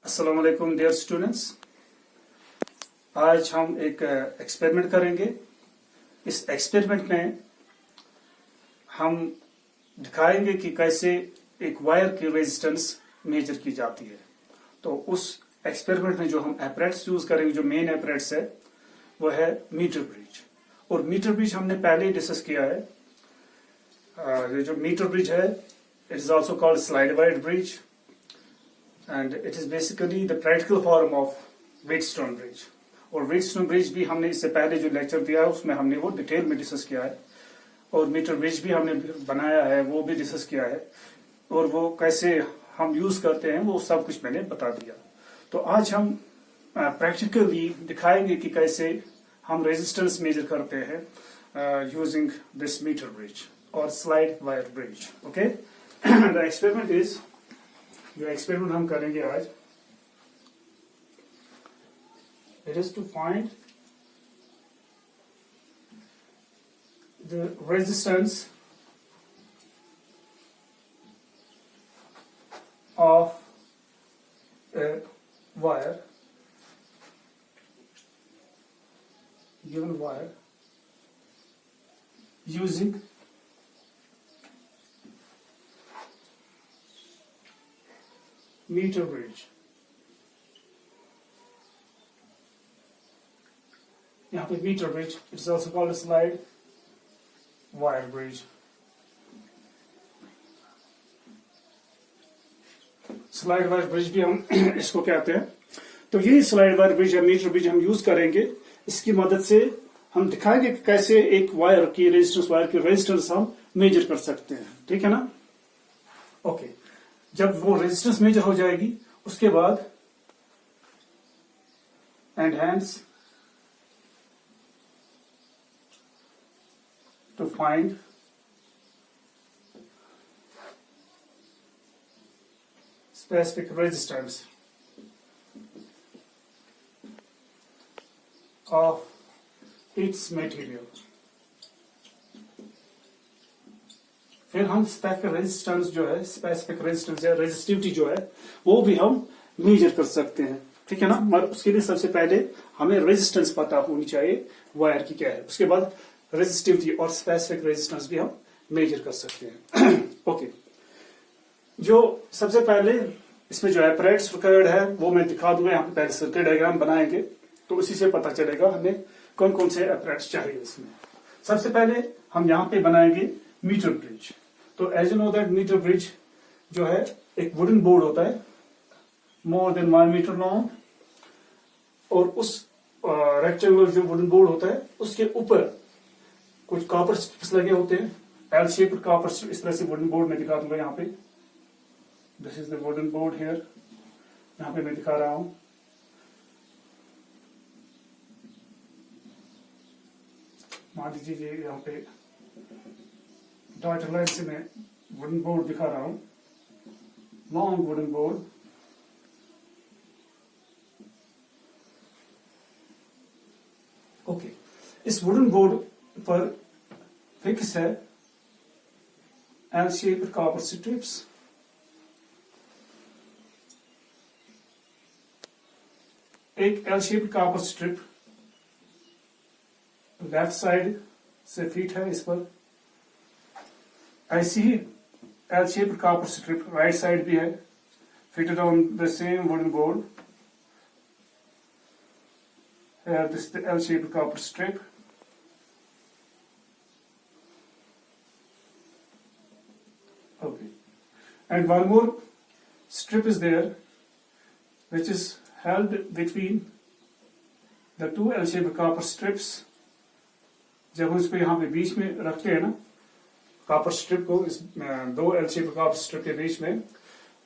अस्सलाम वालेकुम dear students. आज हम एक एक्सपेरिमेंट करेंगे। इस एक्सपेरिमेंट में हम दिखाएंगे कि कैसे एक वायर की रेजिस्टेंस मेजर की जाती है। तो उस एक्सपेरिमेंट में जो हम एपरेट्स यूज करेंगे, जो मेन एपरेट्स है वो है मीटर ब्रिज। और मीटर ब्रिज हमने पहले ही डिस्कस किया है। ये जो मीटर ब्रिज है, it is also called slide wire bridge and it is basically the practical form of Wheatstone bridge। और Wheatstone bridge भी हमने इससे पहले जो लेक्चर दिया है उसमें हमने वो डिटेल में डिस्कस किया है, और मीटर ब्रिज भी हमने बनाया है, वो भी डिस्कस किया है, और वो कैसे हम यूज करते हैं वो सब कुछ मैंने बता दिया। तो आज हम प्रैक्टिकली दिखाएंगे कि कैसे हम रेजिस्टेंस मेजर करते हैं यूजिंग दिस मीटर ब्रिज और slide wire bridge. Okay, the experiment is, जो एक्सपेरिमेंट हम करेंगे आज, it is to find the resistance of a wire, given wire, using meter bridge। यहाँ पे meter bridge, it's also called slide wire bridge. Slide wire bridge भी हम इसको कहते हैं। तो यही स्लाइड वायर ब्रिज या मीटर ब्रिज हम यूज करेंगे। इसकी मदद से हम दिखाएंगे कि कैसे एक वायर की रेजिस्टेंस, वायर की रेजिस्टेंस हम मेजर कर सकते हैं। ठीक है ना? ओके, जब वो रेजिस्टेंस मेजर हो जाएगी उसके बाद and hands to find specific resistance of its material. फिर हम स्पेसिफिक रेजिस्टेंस जो है, स्पेसिफिक रेजिस्टेंस या रेजिस्टिविटी जो है, वो भी हम मेजर कर सकते हैं। ठीक है ना? मगर उसके लिए सबसे पहले हमें रेजिस्टेंस पता होनी चाहिए वायर की क्या है, उसके बाद रेजिस्टिविटी और स्पेसिफिक रेजिस्टेंस भी हम मेजर कर सकते हैं। ओके, जो सबसे पहले इसमें जो एपरेट्स रिक्वायर्ड है वो मैं दिखा दूंगा। यहाँ पे पहले सर्किट डायग्राम बनाएंगे तो उसी से पता चलेगा हमें कौन कौन से एपरेट्स चाहिए इसमें। सबसे पहले हम यहाँ पे बनाएंगे मीटर ब्रिज। तो as you know that metre bridge जो है एक वुडन बोर्ड होता है, मोर देन 1 मीटर लॉन्ग, और उस रेक्टेंगुलर जो वुडन बोर्ड होता है उसके ऊपर कुछ कॉपर स्ट्रिप्स लगे होते हैं, एल शेप कॉपर स्ट्रिप। इस तरह से वुडन बोर्ड में दिखा दूंगा। यहाँ पे this is the wooden board here, यहाँ पे मैं दिखा रहा हूं। मान लीजिए यहाँ पे डॉट लाइन से मैं वुडन बोर्ड दिखा रहा हूं, लॉन्ग वुडन बोर्ड। ओके, इस वुडन बोर्ड पर फिक्स है एल शेप्ड कॉपर स्ट्रिप्स। एक L shaped copper strip left side से फिट है इस पर, ऐसी ही L shaped copper strip right side भी है, fitted on the same wooden board। Here this is the L shaped copper strip। Okay, and one more strip is there which is held between the two L shaped copper strips। जब हम इसको यहाँ पे बीच में रखते हैं ना, copper strip को, इस दो एल शेप कॉपर स्ट्रिप के बीच में,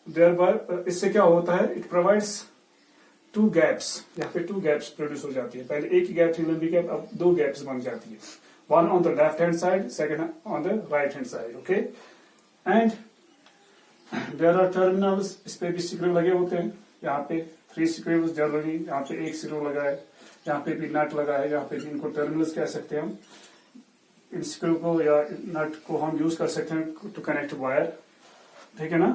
देयर इससे क्या होता है, इट प्रोवाइड्स 2 गैप्स। यहाँ पे 2 गैप्स प्रोड्यूस हो जाती है। पहले एक ही गैप थी लंबी गैप, अब 2 गैप्स बन जाती है, one on the left hand side, second on the right hand side. Okay, and there are terminals. इस पे भी स्क्रू लगे होते हैं। यहाँ पे 3 स्क्रूज जनरली, यहाँ पे 1 स्क्रू लगा है, यहाँ पे भी नट लगा है, यहाँ पे भी इनको टर्मिनल्स कह सकते हैं हम। इन स्क्रू को या नट को हम यूज कर सकते हैं टू कनेक्ट वायर। ठीक है ना?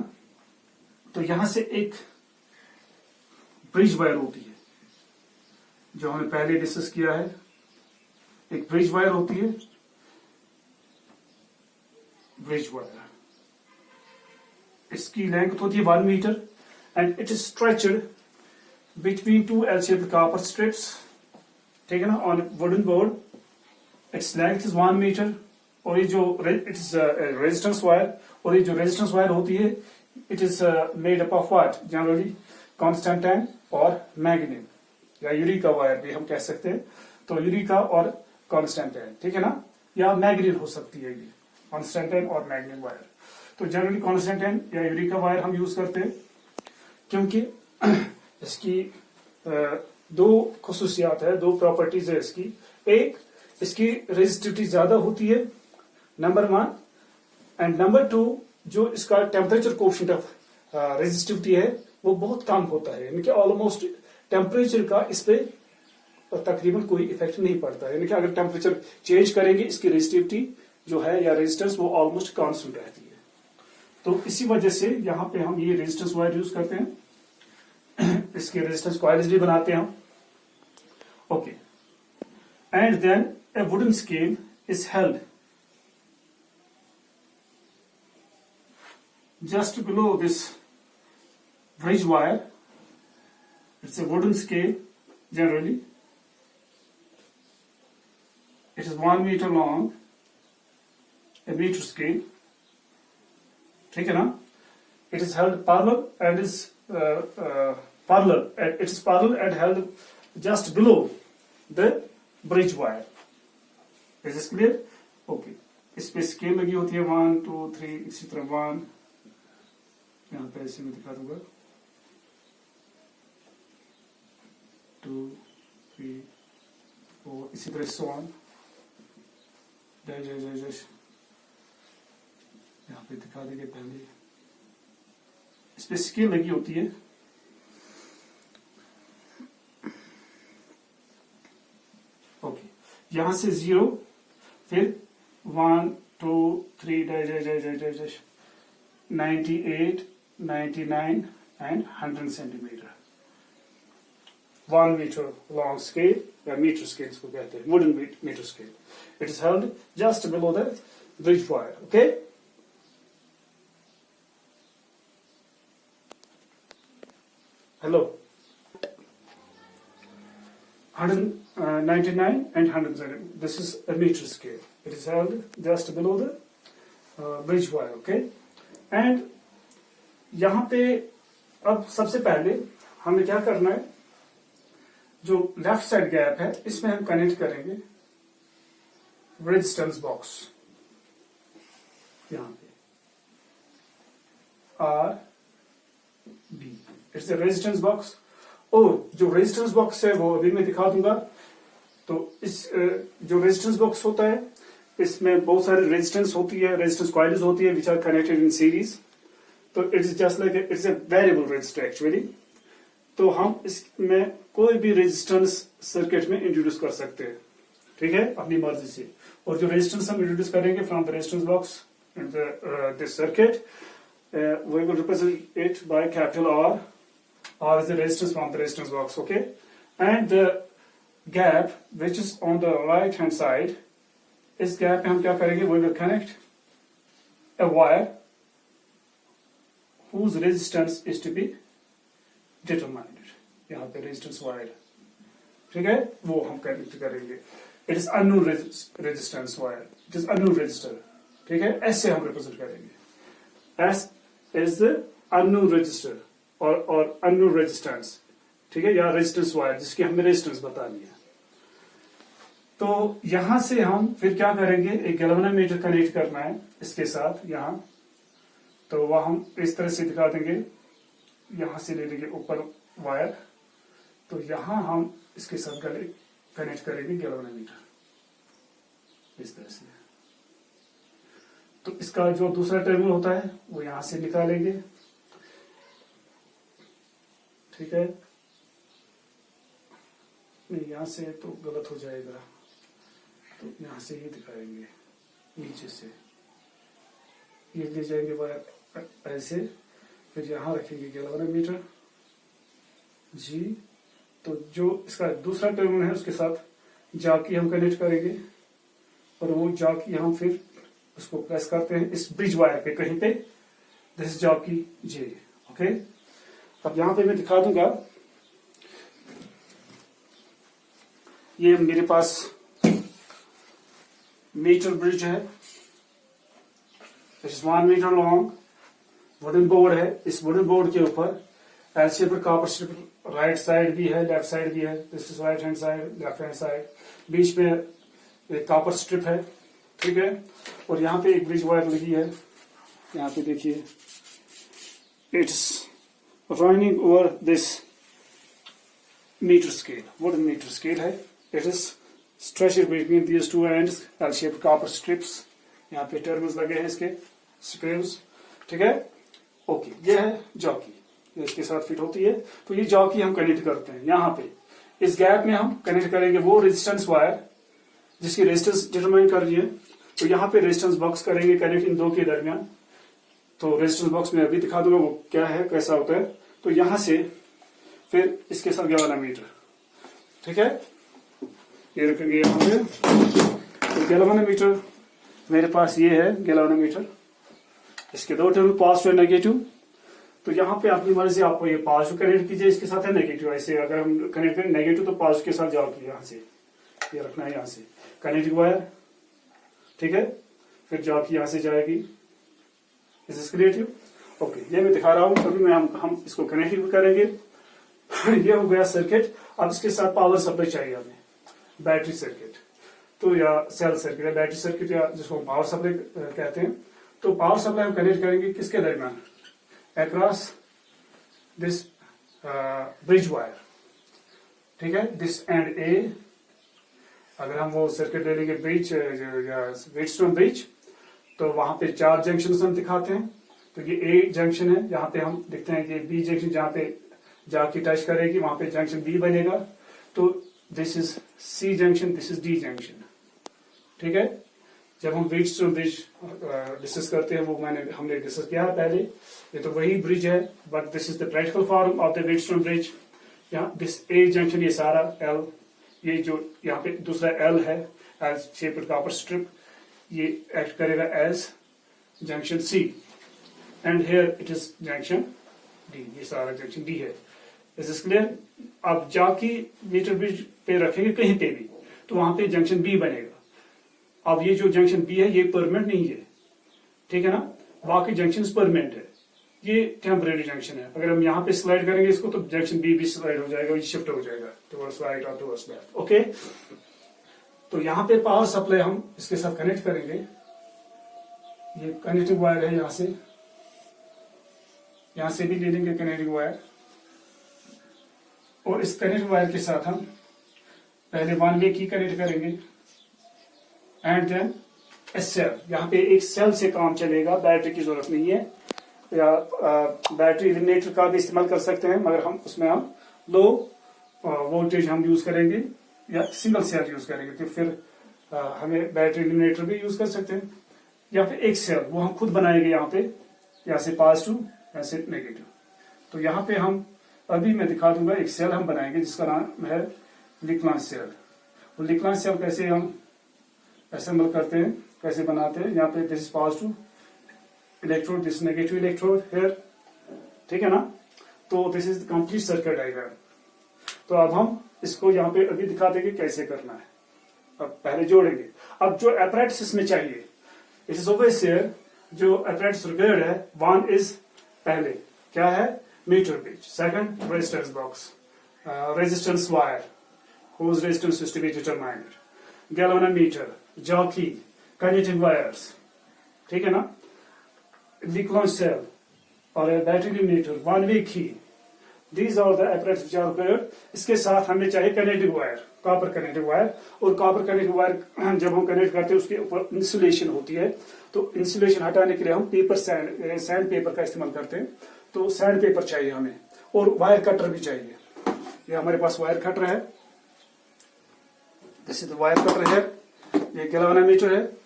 तो यहां से एक ब्रिज वायर होती है, जो हमने पहले डिस्कस किया है। एक ब्रिज वायर होती है, ब्रिज वायर, इसकी लेंथ होती है 1 metre and it is stretched between 2 L-shaped copper strips, ठीक है ना, on wooden board. Its length is 1 metre और ये जो इट इज रेजिस्टेंस वायर, और ये जो रेजिस्टेंस वायर होती है it is made up of what, generally Constantine और मैग्नीज, या यूरिका वायर भी हम कह सकते हैं। तो यूरिका और कॉन्स्टेंटाइन, ठीक है ना, या मैग्नीज हो सकती है ये, कॉन्स्टेंटाइन और मैग्नीज वायर। तो जनरली कॉन्स्टेंटाइन या यूरिका वायर हम यूज करते हैं क्योंकि इसकी दो खुसूसियात है, दो प्रॉपर्टीज है इसकी। एक, इसकी रेजिस्टिविटी ज्यादा होती है, नंबर 1, एंड नंबर 2, जो इसका टेम्परेचर कोएफिशिएंट ऑफ रेजिस्टिविटी है वो बहुत कम होता है, यानी कि ऑलमोस्ट टेम्परेचर का इस पे तकरीबन कोई इफेक्ट नहीं पड़ता है, यानी कि अगर टेम्परेचर चेंज करेंगे इसकी रेजिस्टिविटी जो है या रेजिस्टेंस वो ऑलमोस्ट कांस्टेंट रहती है। तो इसी वजह से यहाँ पे हम ये रेजिस्टेंस वायर यूज करते हैं, इसके रेजिस्टेंस कॉइल्स भी बनाते हैं हम। Okay, and then a wooden scale is held just below this bridge wire. It's a wooden scale generally. It is 1 meter long, a meter scale. ठीक है ना? It is held parallel and is parallel. It is parallel and held just below the bridge wire. Is this clear? Okay. इस पे scale लगी होती है 1 2 3, इसी तरह 1, यहाँ पे ऐसे में दिखा दूंगा 2 3 4, इसी तरह so on, यहाँ पे दिखा देंगे पहले। इस पे स्केल लगी होती है, ओके, यहां से 0, फिर 1 2 3 98 99 एंड 100 सेंटीमीटर, 1 मीटर लॉन्ग स्केल या मीटर स्केल को कहते हैं, wooden metre scale. It is held just below the bridge wire. Okay, hello, 199 and 100. This is a meter scale. It is held just below the bridge wire. Okay, and यहाँ पे अब सबसे पहले हमें क्या करना है, जो लेफ्ट साइड गैप है इसमें हम कनेक्ट करेंगे रेजिस्टेंस बॉक्स, यहाँ पे RB, it's a resistance box. और जो रेजिस्टेंस बॉक्स है वो अभी मैं दिखा दूंगा। तो इस जो रेजिस्टेंस बॉक्स होता है इसमें बहुत सारे रेजिस्टेंस होती है, रेजिस्टेंस कॉइल्स होती है which are connected in series. तो it's just like it's a variable resistor actually. तो हम इसमें कोई भी रेजिस्टेंस सर्किट में इंट्रोड्यूस कर सकते हैं, ठीक है, अपनी मर्जी से। और जो रेजिस्टेंस हम इंट्रोड्यूस करेंगे from the resistance box in this circuit, we will represent it by capital R. R is the resistance from the resistance box, okay? And the gap which is on the right hand side, इस gap पे हम क्या करेंगे, we will connect a wire whose resistance is to be determined. यहाँ पे resistance wire, ठीक है, वो हम कनेक्ट करेंगे। It is unknown resistance wire. It is unknown resistor, ठीक है, S से हम रिप्रेजेंट करेंगे। S is the unknown resistor और unknown resistance, ठीक है, या रेजिस्टेंस वायर जिसकी हमें रेजिस्टेंस बतानी है। तो यहां से हम फिर क्या करेंगे, एक गैल्वेनोमीटर कनेक्ट करना है इसके साथ यहाँ। तो वह हम इस तरह से दिखा देंगे, यहां से ले लेंगे ऊपर वायर, तो यहां हम इसके साथ कनेक्ट करेंगे गैल्वेनोमीटर इस तरह से। तो इसका जो दूसरा टर्मिनल होता है वो यहां से निकालेंगे, ठीक है, नहीं यहां से तो गलत हो जाएगा, तो यहां से ये दिखाएंगे नीचे से, ये ले जाएंगे वायर ऐसे, फिर यहां रखेंगे गैल्वेनोमीटर, जी। तो जो इसका दूसरा टर्मिनल है उसके साथ जाकी हम कनेक्ट करेंगे और वो जाकी हम फिर उसको प्रेस करते हैं इस ब्रिज वायर पे कहीं पे, दिस इज जाकी जे। ओके, अब यहां पे मैं दिखा दूंगा, ये मेरे पास मीटर ब्रिज है, इस 1 मीटर लॉन्ग वुडन बोर्ड है। इस वुडन बोर्ड के ऊपर L shape copper strip, right side भी है लेफ्ट साइड भी है, this is right hand side left hand side, बीच में एक कॉपर स्ट्रिप है, ठीक है। और यहाँ पे एक ब्रिज वायर लगी है, यहाँ पे देखिए, it's running over this meter scale, wooden metre scale है। It is stretched between these two ends, L shape copper strips, यहाँ पे टर्मिनल्स लगे हैं इसके, स्क्रूज, ठीक है। ओके, ये है जॉकी, ये इसके साथ फिट होती है। तो ये जॉकी हम कनेक्ट करते हैं यहाँ पे, इस गैप में हम कनेक्ट करेंगे वो रेजिस्टेंस वायर जिसकी रेजिस्टेंस डिटरमाइन कर रही है। तो यहाँ पे रेजिस्टेंस बॉक्स करेंगे कनेक्ट इन दो के दरमियान। तो रेजिस्टेंस बॉक्स में अभी दिखा दूंगा वो क्या है, कैसा होता है। तो यहां से फिर इसके साथ गैल्वेनोमीटर, ठीक है, ये रखेंगे यहाँ पे। तो गैल्वेनोमीटर मेरे पास ये है गैल्वेनोमीटर, इसके दो टर्मिनल पॉजिटिव और नेगेटिव। तो यहाँ पे अपनी मर्जी, आपको ये पॉजिटिव कनेक्ट कीजिए, इसके साथ है नेगेटिव। ऐसे अगर हम कनेक्ट करें नेगेटिव तो पॉजिटिव के साथ जाओगे, यहाँ से ये रखना है, यहाँ से कनेक्टिंग वायर, ठीक है। फिर जाओ यहाँ से जाएगी, इज इज क्रिएटिव। ओके, ये मैं दिखा रहा हूँ, अभी मैं हम इसको कनेक्टिव करेंगे। ये हो गया सर्किट। अब इसके साथ पावर सप्लाई चाहिए हमें, बैटरी सर्किट, तो या सेल सर्किट या बैटरी सर्किट या जिसको पावर सप्लाई कहते हैं। तो पावर सप्लाई हम कनेक्ट करेंगे किसके दरमियान, अक्रॉस दिस ब्रिज वायर, ठीक है, दिस एंड ए। अगर हम वो सर्किट ले लेंगे ब्रिज या व्हीटस्टोन ब्रिज, तो वहां पे 4 जंक्शन हम दिखाते हैं। तो ये ए जंक्शन है, यहाँ पे हम देखते हैं कि बी जंक्शन जहाँ पे जाके टच करेगी वहां पे जंक्शन बी बनेगा। तो this is C junction, this is D junction, ठीक है। जब हम व्हीटस्टोन ब्रिज डिस्कस करते हैं, वो हमने डिस्कस किया है पहले, ये तो वही ब्रिज है, but this is the practical form of the Wheatstone bridge. यहाँ दिस ए जंक्शन, ये सारा एल, ये जो यहाँ पे दूसरा एल है एज शेप्ड कॉपर स्ट्रिप, ये एक्ट करेगा as junction C, and here it is junction D, ये सारा जंक्शन डी है। Is is clear. अब जाके मीटर ब्रिज पे रखेंगे कहीं पे भी, तो वहां पे जंक्शन बी बनेगा। अब ये जो जंक्शन बी है ये परमानेंट नहीं है, ठीक है ना, बाकी जंक्शन परमानेंट है, ये टेम्परेरी जंक्शन है। अगर हम यहाँ पे स्लाइड करेंगे इसको तो जंक्शन बी भी स्लाइड हो जाएगा, ये शिफ्ट हो जाएगा टुवर्ड्स राइट और टुवर्ड्स लेफ्ट। ओके, तो यहाँ पे पावर सप्लाई हम इसके साथ कनेक्ट करेंगे। ये कनेक्टिंग वायर है, यहाँ से भी ले लेंगे कनेक्टिंग वायर, और इस कनेक्टिंग वायर के साथ हम पहले 1 वे की कनेक्ट करेंगे एंड देन ए सेल। यहाँ पे एक सेल से काम चलेगा, बैटरी की जरूरत नहीं है, या बैटरी एलिमिनेटर का भी इस्तेमाल कर सकते हैं, मगर उसमें हम लो वोल्टेज हम यूज करेंगे या सिंगल सेल यूज करेंगे। तो फिर हमें बैटरी एलिमिनेटर भी यूज कर सकते हैं, या फिर एक सेल वो हम खुद बनाएंगे, यहाँ पे यहाँ से पॉजिटिव यहाँ से नेगेटिव। तो यहाँ पे हम अभी मैं दिखा दूंगा, एक सेल हम बनाएंगे जिसका नाम है लिक्लान सेल। और लिक्लान सेल कैसे हम असेंबल करते हैं, कैसे बनाते हैं, यहाँ पे this is positive electrode, this negative electrode here, ठीक है ना। तो this is complete circuit diagram. तो अब हम इसको यहाँ पे अभी दिखा देंगे कैसे करना है। अब पहले जोड़ेंगे। अब जो अपैरेटस इसमें चाहिए, इट इज ऑलवेज हियर, जो अपैरेटस रिक्वायर्ड है, 1 इज पहले क्या है, metre bridge, second resistance box, resistance wire whose resistance is to be determined, galvanometer, jockey, connecting wires, ठीक है ना, Nicolon cell और battery limiter, 1 way key, these are the apparatus which are required। इसके साथ हमें चाहिए connecting wire, copper connecting wire. और copper connecting wire जब हम कनेक्ट करते हैं उसके ऊपर इंसुलेशन होती है, तो इंसुलेशन हटाने के लिए हम पेपर सैंड पेपर का इस्तेमाल करते हैं। तो सैंड पेपर चाहिए हमें, और वायर कटर भी चाहिए। ये हमारे पास वायर कटर है, this is the wire cutter है, ये गैल्वेनोमीटर है।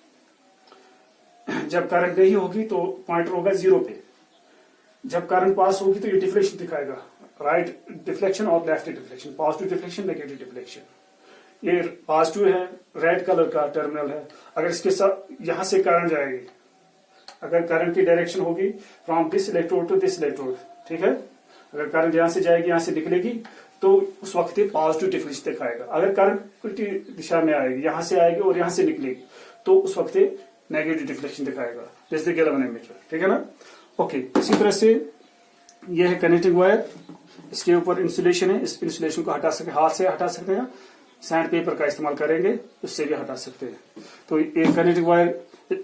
जब करंट नहीं होगी तो पॉइंटर होगा 0 पे, जब करंट पास होगी तो ये डिफ्लेक्शन दिखाएगा, राइट डिफ्लेक्शन और left deflection, positive deflection negative deflection. ये पॉजिटिव है, रेड कलर का टर्मिनल है। अगर इसके साथ यहां से करंट जाएगी, अगर करंट की डायरेक्शन होगी from this electrode to this electrode, ठीक है, अगर करंट यहां से जाएगी, यहां से निकलेगी, तो उस वक्त ये पॉजिटिव डिफ्लेक्शन दिखाएगा। अगर करंट उल्टी दिशा में आएगी, यहां से आएगी और यहां से निकलेगी, तो उस वक्त ये नेगेटिव डिफ्लेक्शन दिखाएगा, जैसे गैल्वेनोमीटर, ठीक है ना। ओके, इसी तरह से ये है कनेक्टिंग वायर, इसके ऊपर इंसुलेशन है, इस इंसुलेशन को हटा सकते, हाथ से हटा सकते हैं, सैंड पेपर का इस्तेमाल करेंगे उससे भी हटा सकते हैं। तो ये कनेक्टिंग वायर,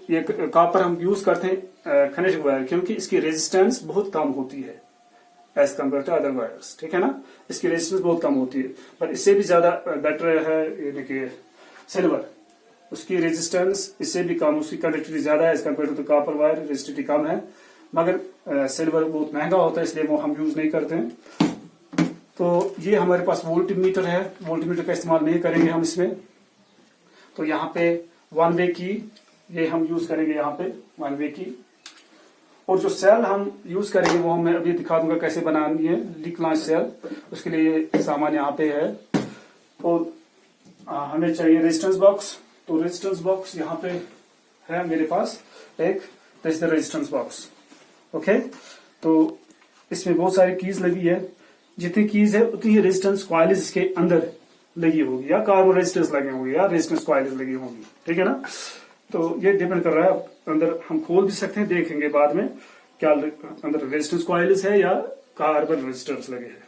ये कॉपर हम यूज करते हैं कनेक्टिंग वायर, क्योंकि इसकी रेजिस्टेंस बहुत कम होती है as compare to other wires, ठीक है ना। इसकी रेजिस्टेंस बहुत कम होती है, पर इससे भी ज्यादा बेटर है यानी कि सिल्वर, उसकी रेजिस्टेंस इससे भी कम, उसकी कंडक्टिविटी ज्यादा है as compare to copper wire, resistivity कम है, मगर सिल्वर बहुत महंगा होता है, इसलिए वो हम यूज नहीं करते हैं। तो ये हमारे पास वोल्टमीटर है, वोल्टमीटर का इस्तेमाल नहीं करेंगे हम इसमें। तो यहाँ पे वन वे की ये हम यूज करेंगे, यहाँ पे वन वे की। और जो सेल हम यूज करेंगे वो मैं अभी दिखा दूंगा कैसे बनानी है लीक लॉन्च सेल, उसके लिए ये सामान यहाँ पे है। तो हमें चाहिए रेजिस्टेंस बॉक्स, तो रेजिस्टेंस बॉक्स यहाँ पे है मेरे पास एक, this the resistance box. Okay, तो इसमें बहुत सारी कीज लगी है, जितनी कीज है उतनी ही रेजिस्टेंस कॉइल्स इसके अंदर लगी होगी, या कार्बन रेजिस्टेंस लगे होंगे, या रेजिस्टेंस कॉइल्स लगी होंगी, ठीक है ना। तो ये डिपेंड कर रहा है, अंदर हम खोल भी सकते हैं, देखेंगे बाद में क्या अंदर रेजिस्टेंस कॉइल्स है या कार्बन रेजिस्टेंस लगे हैं।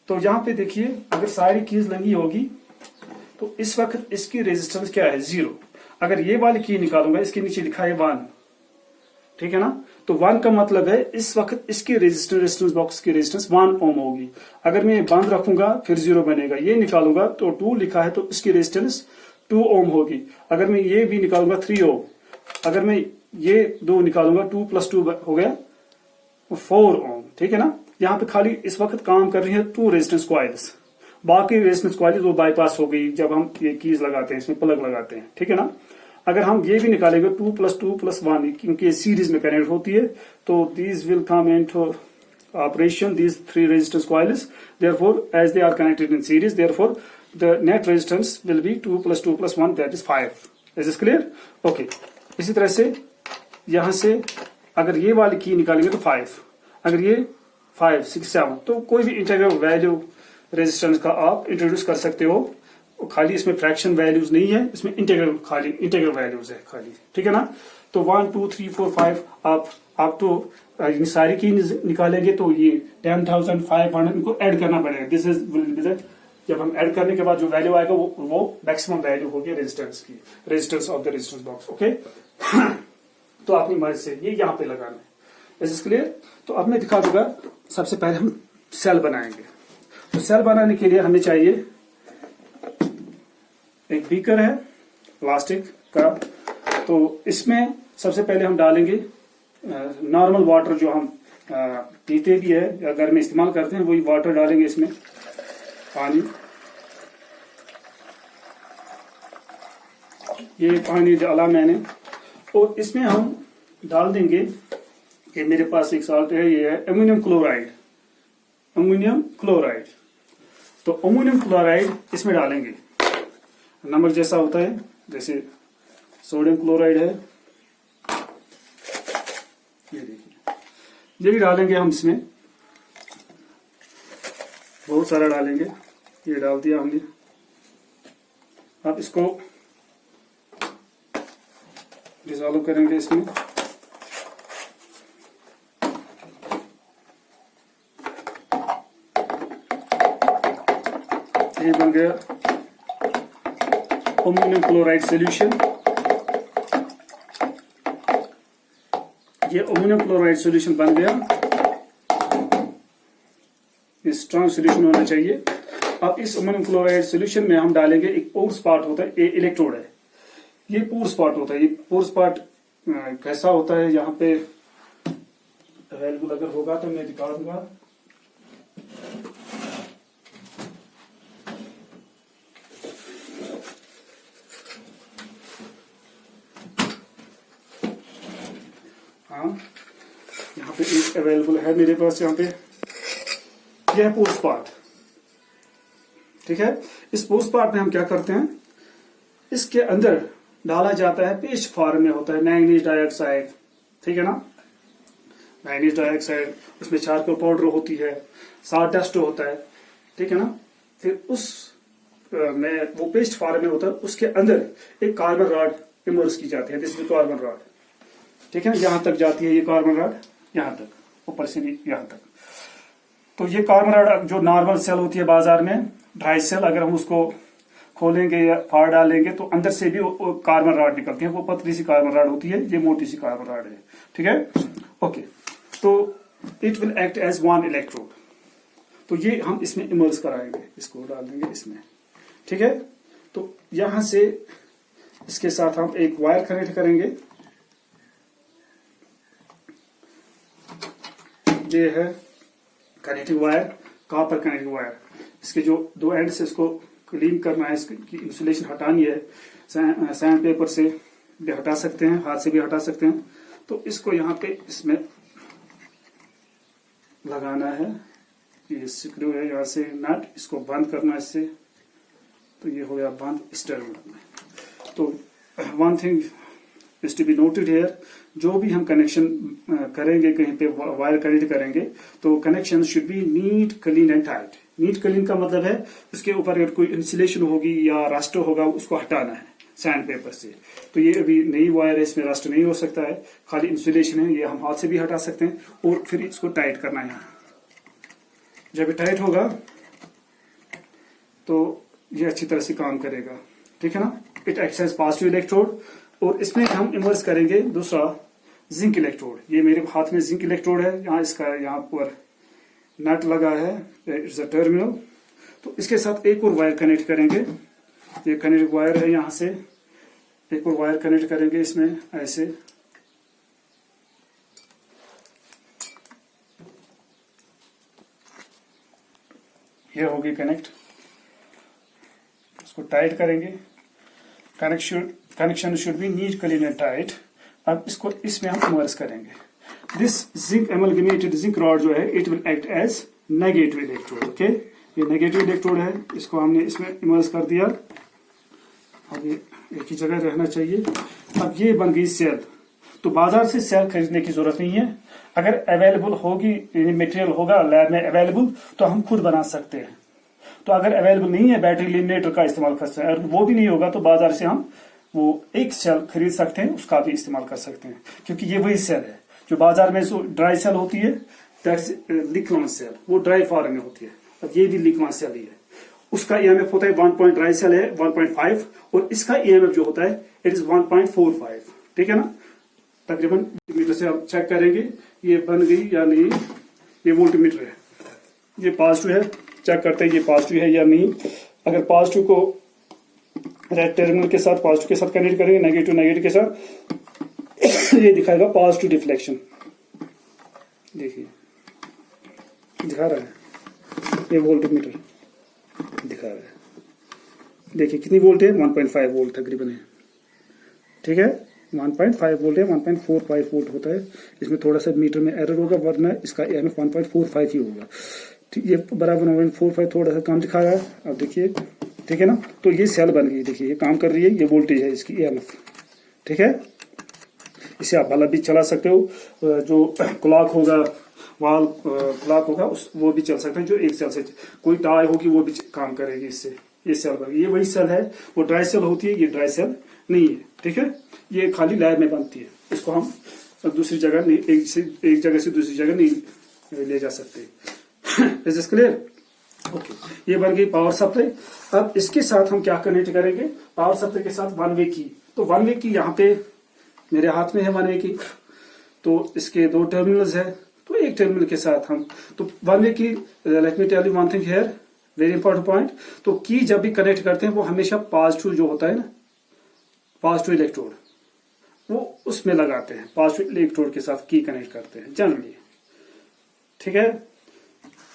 तो यहाँ पे देखिए, अगर सारी कीज लगी होगी तो इस वक्त इसकी रेजिस्टेंस क्या है, 0। अगर ये वाली की निकालूंगा, इसके नीचे लिखा है 1, ठीक है ना। तो 1 का मतलब है इस वक्त इसकी रेजिस्टेंस बॉक्स की रेजिस्टेंस 1 ओम होगी। अगर मैं बंद रखूंगा फिर 0 बनेगा, ये निकालूंगा तो 2 लिखा है तो इसकी रेजिस्टेंस 2 ओम होगी। अगर मैं ये भी निकालूंगा 3 ओम, अगर मैं ये 2 निकालूंगा 2 + 2 हो गया 4 ओम, ठीक है ना। यहाँ पे खाली इस वक्त काम कर रही है 2 रेजिस्टेंस कॉइल्स, बाकी रेजिस्टेंस कॉइल्स वो बाईपास हो गई जब हम ये कीज लगाते हैं, इसमें प्लग लगाते हैं, ठीक है ना। अगर हम ये भी निकालेंगे 2 + 2 + 1, क्योंकि ये सीरीज में कनेक्ट होती है, तो these will come into operation, these 3 resistance coils, therefore as they are connected in series, therefore the net resistance will be 2 + 2 + 1, that is 5. Is this clear? Okay. इसी तरह से यहां से अगर ये वाली की निकालेंगे तो 5, अगर ये 5, 6, 7, तो कोई भी इंटीग्रल वैल्यू रेजिस्टेंस का आप इंट्रोड्यूस कर सकते हो। खाली इसमें फ्रैक्शन वैल्यूज नहीं है, इसमें इंटीग्रल, खाली इंटीग्रल वैल्यूज है खाली, ठीक है ना। तो 1, 2, 3, 4, 5 आप तो इन सारी की निकालेंगे तो ये 10,500 इनको ऐड करना पड़ेगा। This is will be the, जब हम ऐड करने के बाद जो वैल्यू आएगा वो मैक्सिमम वैल्यू होगी रेजिस्टेंस की, resistance of the resistance box. Okay, तो अपनी मर्जी से ये यहाँ पे लगाना है। Is clear? तो अब मैं दिखा दूंगा। सबसे पहले हम सेल बनाएंगे। तो सेल बनाने के लिए हमें चाहिए एक बीकर है प्लास्टिक का, तो इसमें सबसे पहले हम डालेंगे नॉर्मल वाटर, जो हम पीते भी है या घर में इस्तेमाल करते हैं, वही वाटर डालेंगे इसमें, पानी। ये पानी डाला मैंने, और इसमें हम डाल देंगे कि मेरे पास एक साल्ट है, ये है अमोनियम क्लोराइड, अमोनियम क्लोराइड। तो अमोनियम क्लोराइड इसमें डालेंगे, नमक जैसा होता है, जैसे सोडियम क्लोराइड है, ये देखिए, ये भी डालेंगे हम इसमें, बहुत सारा डालेंगे। ये डाल दिया हमने। अब इसको डिसॉल्व करेंगे इसमें। ये बन गया अमोनियम क्लोराइड सॉल्यूशन। ये अमोनियम क्लोराइड सॉल्यूशन बन गया। ये स्ट्रॉन्ग सॉल्यूशन होना चाहिए। अब इस अमोनियम क्लोराइड सॉल्यूशन में हम डालेंगे, एक पोर स्पॉट होता है, ये इलेक्ट्रोड है, ये पोर स्पॉट होता है। ये पोर स्पॉट कैसा होता है, यहाँ पे अवेलेबल अगर होगा तो मैं दिखा दूंगा। हाँ, यहाँ पे एक अवेलेबल है मेरे पास। यहाँ पे यह है पोस्ट पार्ट। ठीक है, इस पोस्ट पार्ट में हम क्या करते हैं, इसके अंदर डाला जाता है, पेस्ट फॉर्म में होता है मैंगनीज डाइऑक्साइड। ठीक है ना, मैंगनीज डाइऑक्साइड, उसमें चारकोल पाउडर होती है, साथ डस्ट होता है। ठीक है ना, फिर उस में वो पेस्ट फॉर्म में होता है, उसके अंदर एक कार्बन रॉड इमर्स की जाती है। This is carbon rod. ठीक है, यहां तक जाती है ये कार्बन रॉड, यहां तक, ऊपर से भी यहां तक। तो ये कार्बन रॉड जो नॉर्मल सेल होती है बाजार में, ड्राई सेल, अगर हम उसको खोलेंगे या फाड़ डालेंगे तो अंदर से भी कार्बन रॉड निकलती है। वो पतली सी कार्बन रॉड होती है, ये मोटी सी कार्बन रॉड है। ठीक है, ओके। तो it will act as one electrode. तो ये हम इसमें इमर्स कराएंगे, इसको डाल देंगे इसमें। ठीक है, तो यहां से इसके साथ हम एक वायर कनेक्ट करेंगे। ये है connecting wire, copper connecting wire. इसके जो दो एंड से इसको क्लीन करना है, इसकी इंसुलेशन हटानी है, सैंड पेपर से भी हटा सकते हैं, हाथ से भी हटा सकते हैं। तो इसको यहाँ पे इसमें लगाना है, ये स्क्रू है, यहाँ से नट, इसको बंद करना है इससे। तो ये हो गया बंद इस टर्मिनल में। तो one thing is to be noted here, जो भी हम कनेक्शन करेंगे, कहीं पे वायर कनेक्ट करेंगे, तो connection should be neat, clean and tight. Neat clean का मतलब है उसके ऊपर अगर कोई इंसुलेशन होगी या रस्ट होगा, उसको हटाना है सैंड पेपर से। तो ये अभी नई वायर है, इसमें रस्ट नहीं हो सकता है, खाली इंसुलेशन है, ये हम हाथ से भी हटा सकते हैं। और फिर इसको टाइट करना है यहाँ। जब ये टाइट होगा तो ये अच्छी तरह से काम करेगा। ठीक है ना, it acts as positive electrode. और इसमें हम इमर्स करेंगे दूसरा जिंक इलेक्ट्रोड। ये मेरे हाथ में जिंक इलेक्ट्रोड है, यहाँ इसका यहाँ पर नट लगा है, इट्स अ टर्मिनल। तो इसके साथ एक और वायर कनेक्ट करेंगे, ये कनेक्ट वायर है, यहाँ से एक और वायर कनेक्ट करेंगे इसमें ऐसे। ये होगी कनेक्ट, इसको टाइट करेंगे। Connection should be neat, clean and tight. अब इसको इसमें हम इमर्स करेंगे। This zinc amalgamated zinc rod जो है, it will act as negative electrode. Okay, ये नेगेटिव इलेक्ट्रोड है, इसको हमने इसमें इमर्स कर दिया। अब ये एक ही जगह रहना चाहिए। अब ये बन गई सेल। तो बाजार से सेल खरीदने की जरूरत नहीं है। अगर अवेलेबल होगी, मटेरियल होगा लैब में अवेलेबल, तो हम खुद बना सकते हैं। तो अगर अवेलेबल नहीं है, बैटरी एलिमिनेटर का इस्तेमाल कर सकते हैं। अगर वो भी नहीं होगा तो बाजार से हम वो एक सेल खरीद सकते हैं, उसका भी इस्तेमाल कर सकते हैं। क्योंकि ये वही सेल है जो बाजार में जो ड्राई सेल होती है, दैट्स लिक्वान सेल, वो ड्राई फॉर्म में होती है। अब ये भी लिक्वान सेल ही है। उसका ईएमएफ होता है 1 पॉइंट, ड्राई सेल है 1.5, और इसका ईएमएफ जो होता है इट इज 1.45। ठीक है ना, तकरीबन मीटर से आप चेक करेंगे ये बन गई या नहीं। ये वोल्टमीटर है, ये पॉजिटिव है, चेक करते हैं ये पॉजिटिव है या नहीं। अगर पॉजिटिव को रेड टर्मिनल के साथ, पॉजिटिव के साथ कनेक्ट करेंगे, नेगेटिव नेगेटिव के साथ, ये दिखाएगा पॉजिटिव डिफ्लेक्शन। देखिए दिखा रहा है, ये वोल्टमीटर दिखा रहा है। देखिए कितनी वोल्ट है, 1.5 वोल्ट तकरीबन है। ठीक है, 1.5 वोल्ट है, 1.45 वोल्ट होता है। इसमें थोड़ा सा मीटर में एरर होगा, वरना इसका ईएमएफ 1.45 ही होगा। ठीक, ये बराबर 1.45 थोड़ा सा कम दिखा रहा है। अब देखिए, ठीक है ना, तो ये सेल बन गई। देखिए ये काम कर रही है, ये वोल्टेज है इसकी ईएमएफ। ठीक है, इसे आप बल्ब भी चला सकते हो। जो क्लॉक होगा, वाल क्लॉक होगा, उस वो भी चल सकता है। जो एक सेल से कोई टाई होगी वो भी काम करेगी इससे। ये सेल बन गई, ये वही सेल है, वो ड्राई सेल होती है, ये ड्राई सेल नहीं है। ठीक है, ये खाली लैब में बनती है, इसको हम दूसरी जगह नहीं, एक जगह से दूसरी जगह नहीं ले जा सकते। Is this clear? ओके, ये बन गई पावर सप्लाई। अब इसके साथ हम क्या कनेक्ट करेंगे, पावर सप्लाई के साथ वन वे की। तो वन वे की यहाँ पे मेरे हाथ में है वन वे की, तो इसके दो टर्मिनल्स है। तो एक टर्मिनल के साथ हम, तो वन वे की, let me tell you one thing here, very important point. तो की जब भी कनेक्ट करते हैं वो हमेशा पॉजिटिव जो होता है ना, पॉजिटिव इलेक्ट्रोड, वो उसमें लगाते हैं। पॉजिटिव इलेक्ट्रोड के साथ की कनेक्ट करते हैं जनरली। ठीक है,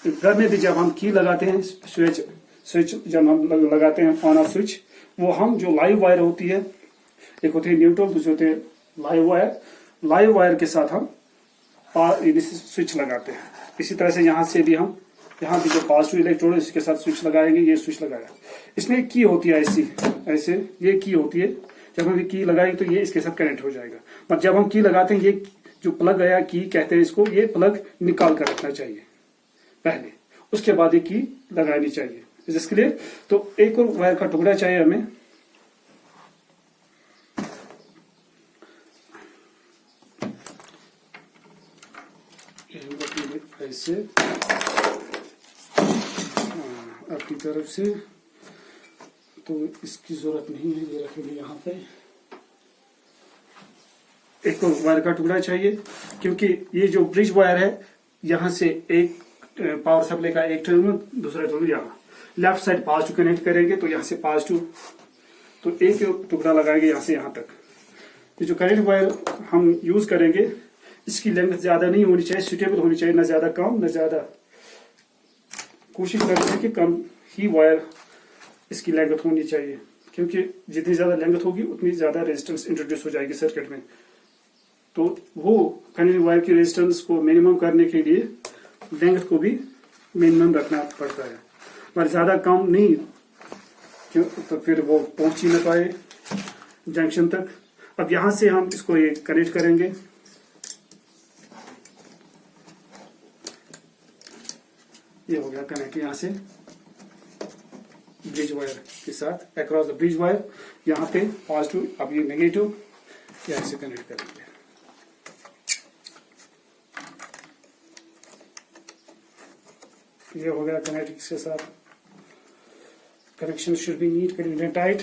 घर में भी जब हम की लगाते हैं, स्विच जब हम लगाते हैं ऑन ऑफ स्विच, वो हम जो लाइव वायर होती है, एक होती है न्यूट्रल, दूसरी होती है लाइव वायर। लाइव वायर के साथ हम स्विच लगाते हैं। इसी तरह से यहाँ से भी हम यहाँ पे जो पॉजिटिव इलेक्ट्रोड है इसके साथ स्विच लगाएंगे, ये स्विच लगाया। इसमें एक की होती है ऐसी, ऐसे ये की होती है, जब हम की लगाएंगे तो ये इसके साथ कनेक्ट हो जाएगा। पर जब हम की लगाते हैं, ये जो प्लग है, की कहते हैं इसको, ये प्लग निकाल कर रखना चाहिए पहले, उसके बाद ये की लगानी चाहिए। इसके लिए तो एक और वायर का टुकड़ा चाहिए हमें, ऐसे आपकी तरफ से, तो इसकी जरूरत नहीं है, ये रखेंगे यहाँ पे। एक और वायर का टुकड़ा चाहिए, क्योंकि ये जो ब्रिज वायर है, यहाँ से एक पावर सप्लाई का एक टर्मिनल, दूसरा टर्मिनल यहाँ लेफ्ट साइड पॉजिटिव कनेक्ट करेंगे, तो यहाँ से पॉजिटिव, तो एक टुकड़ा लगाएंगे यहाँ से यहाँ तक। तो जो करंट वायर हम यूज करेंगे, इसकी लेंथ ज्यादा नहीं होनी चाहिए, सुटेबल होनी चाहिए, ना ज्यादा कम ना ज्यादा। कोशिश करते हैं कि कम ही वायर इसकी लेंथ होनी चाहिए, क्योंकि जितनी ज्यादा लेंथ होगी उतनी ज्यादा रेजिस्टेंस इंट्रोड्यूस हो जाएगी सर्किट में। तो वो करंट वायर की रेजिस्टेंस को मिनिमम करने के लिए लेंथ को भी मिनिमम रखना पड़ता है, पर ज्यादा कम नहीं, क्यों तो फिर वो पहुंच ही न पाए जंक्शन तक। अब यहां से हम इसको ये कनेक्ट करेंगे, ये हो गया कनेक्ट यहाँ से ब्रिज वायर के साथ अक्रॉस द ब्रिज वायर। यहाँ पे पॉजिटिव, अब ये नेगेटिव, यहाँ से कनेक्ट करेंगे। ये हो गया कनेक्ट इसके साथ। Connection should be neat, clean and tight.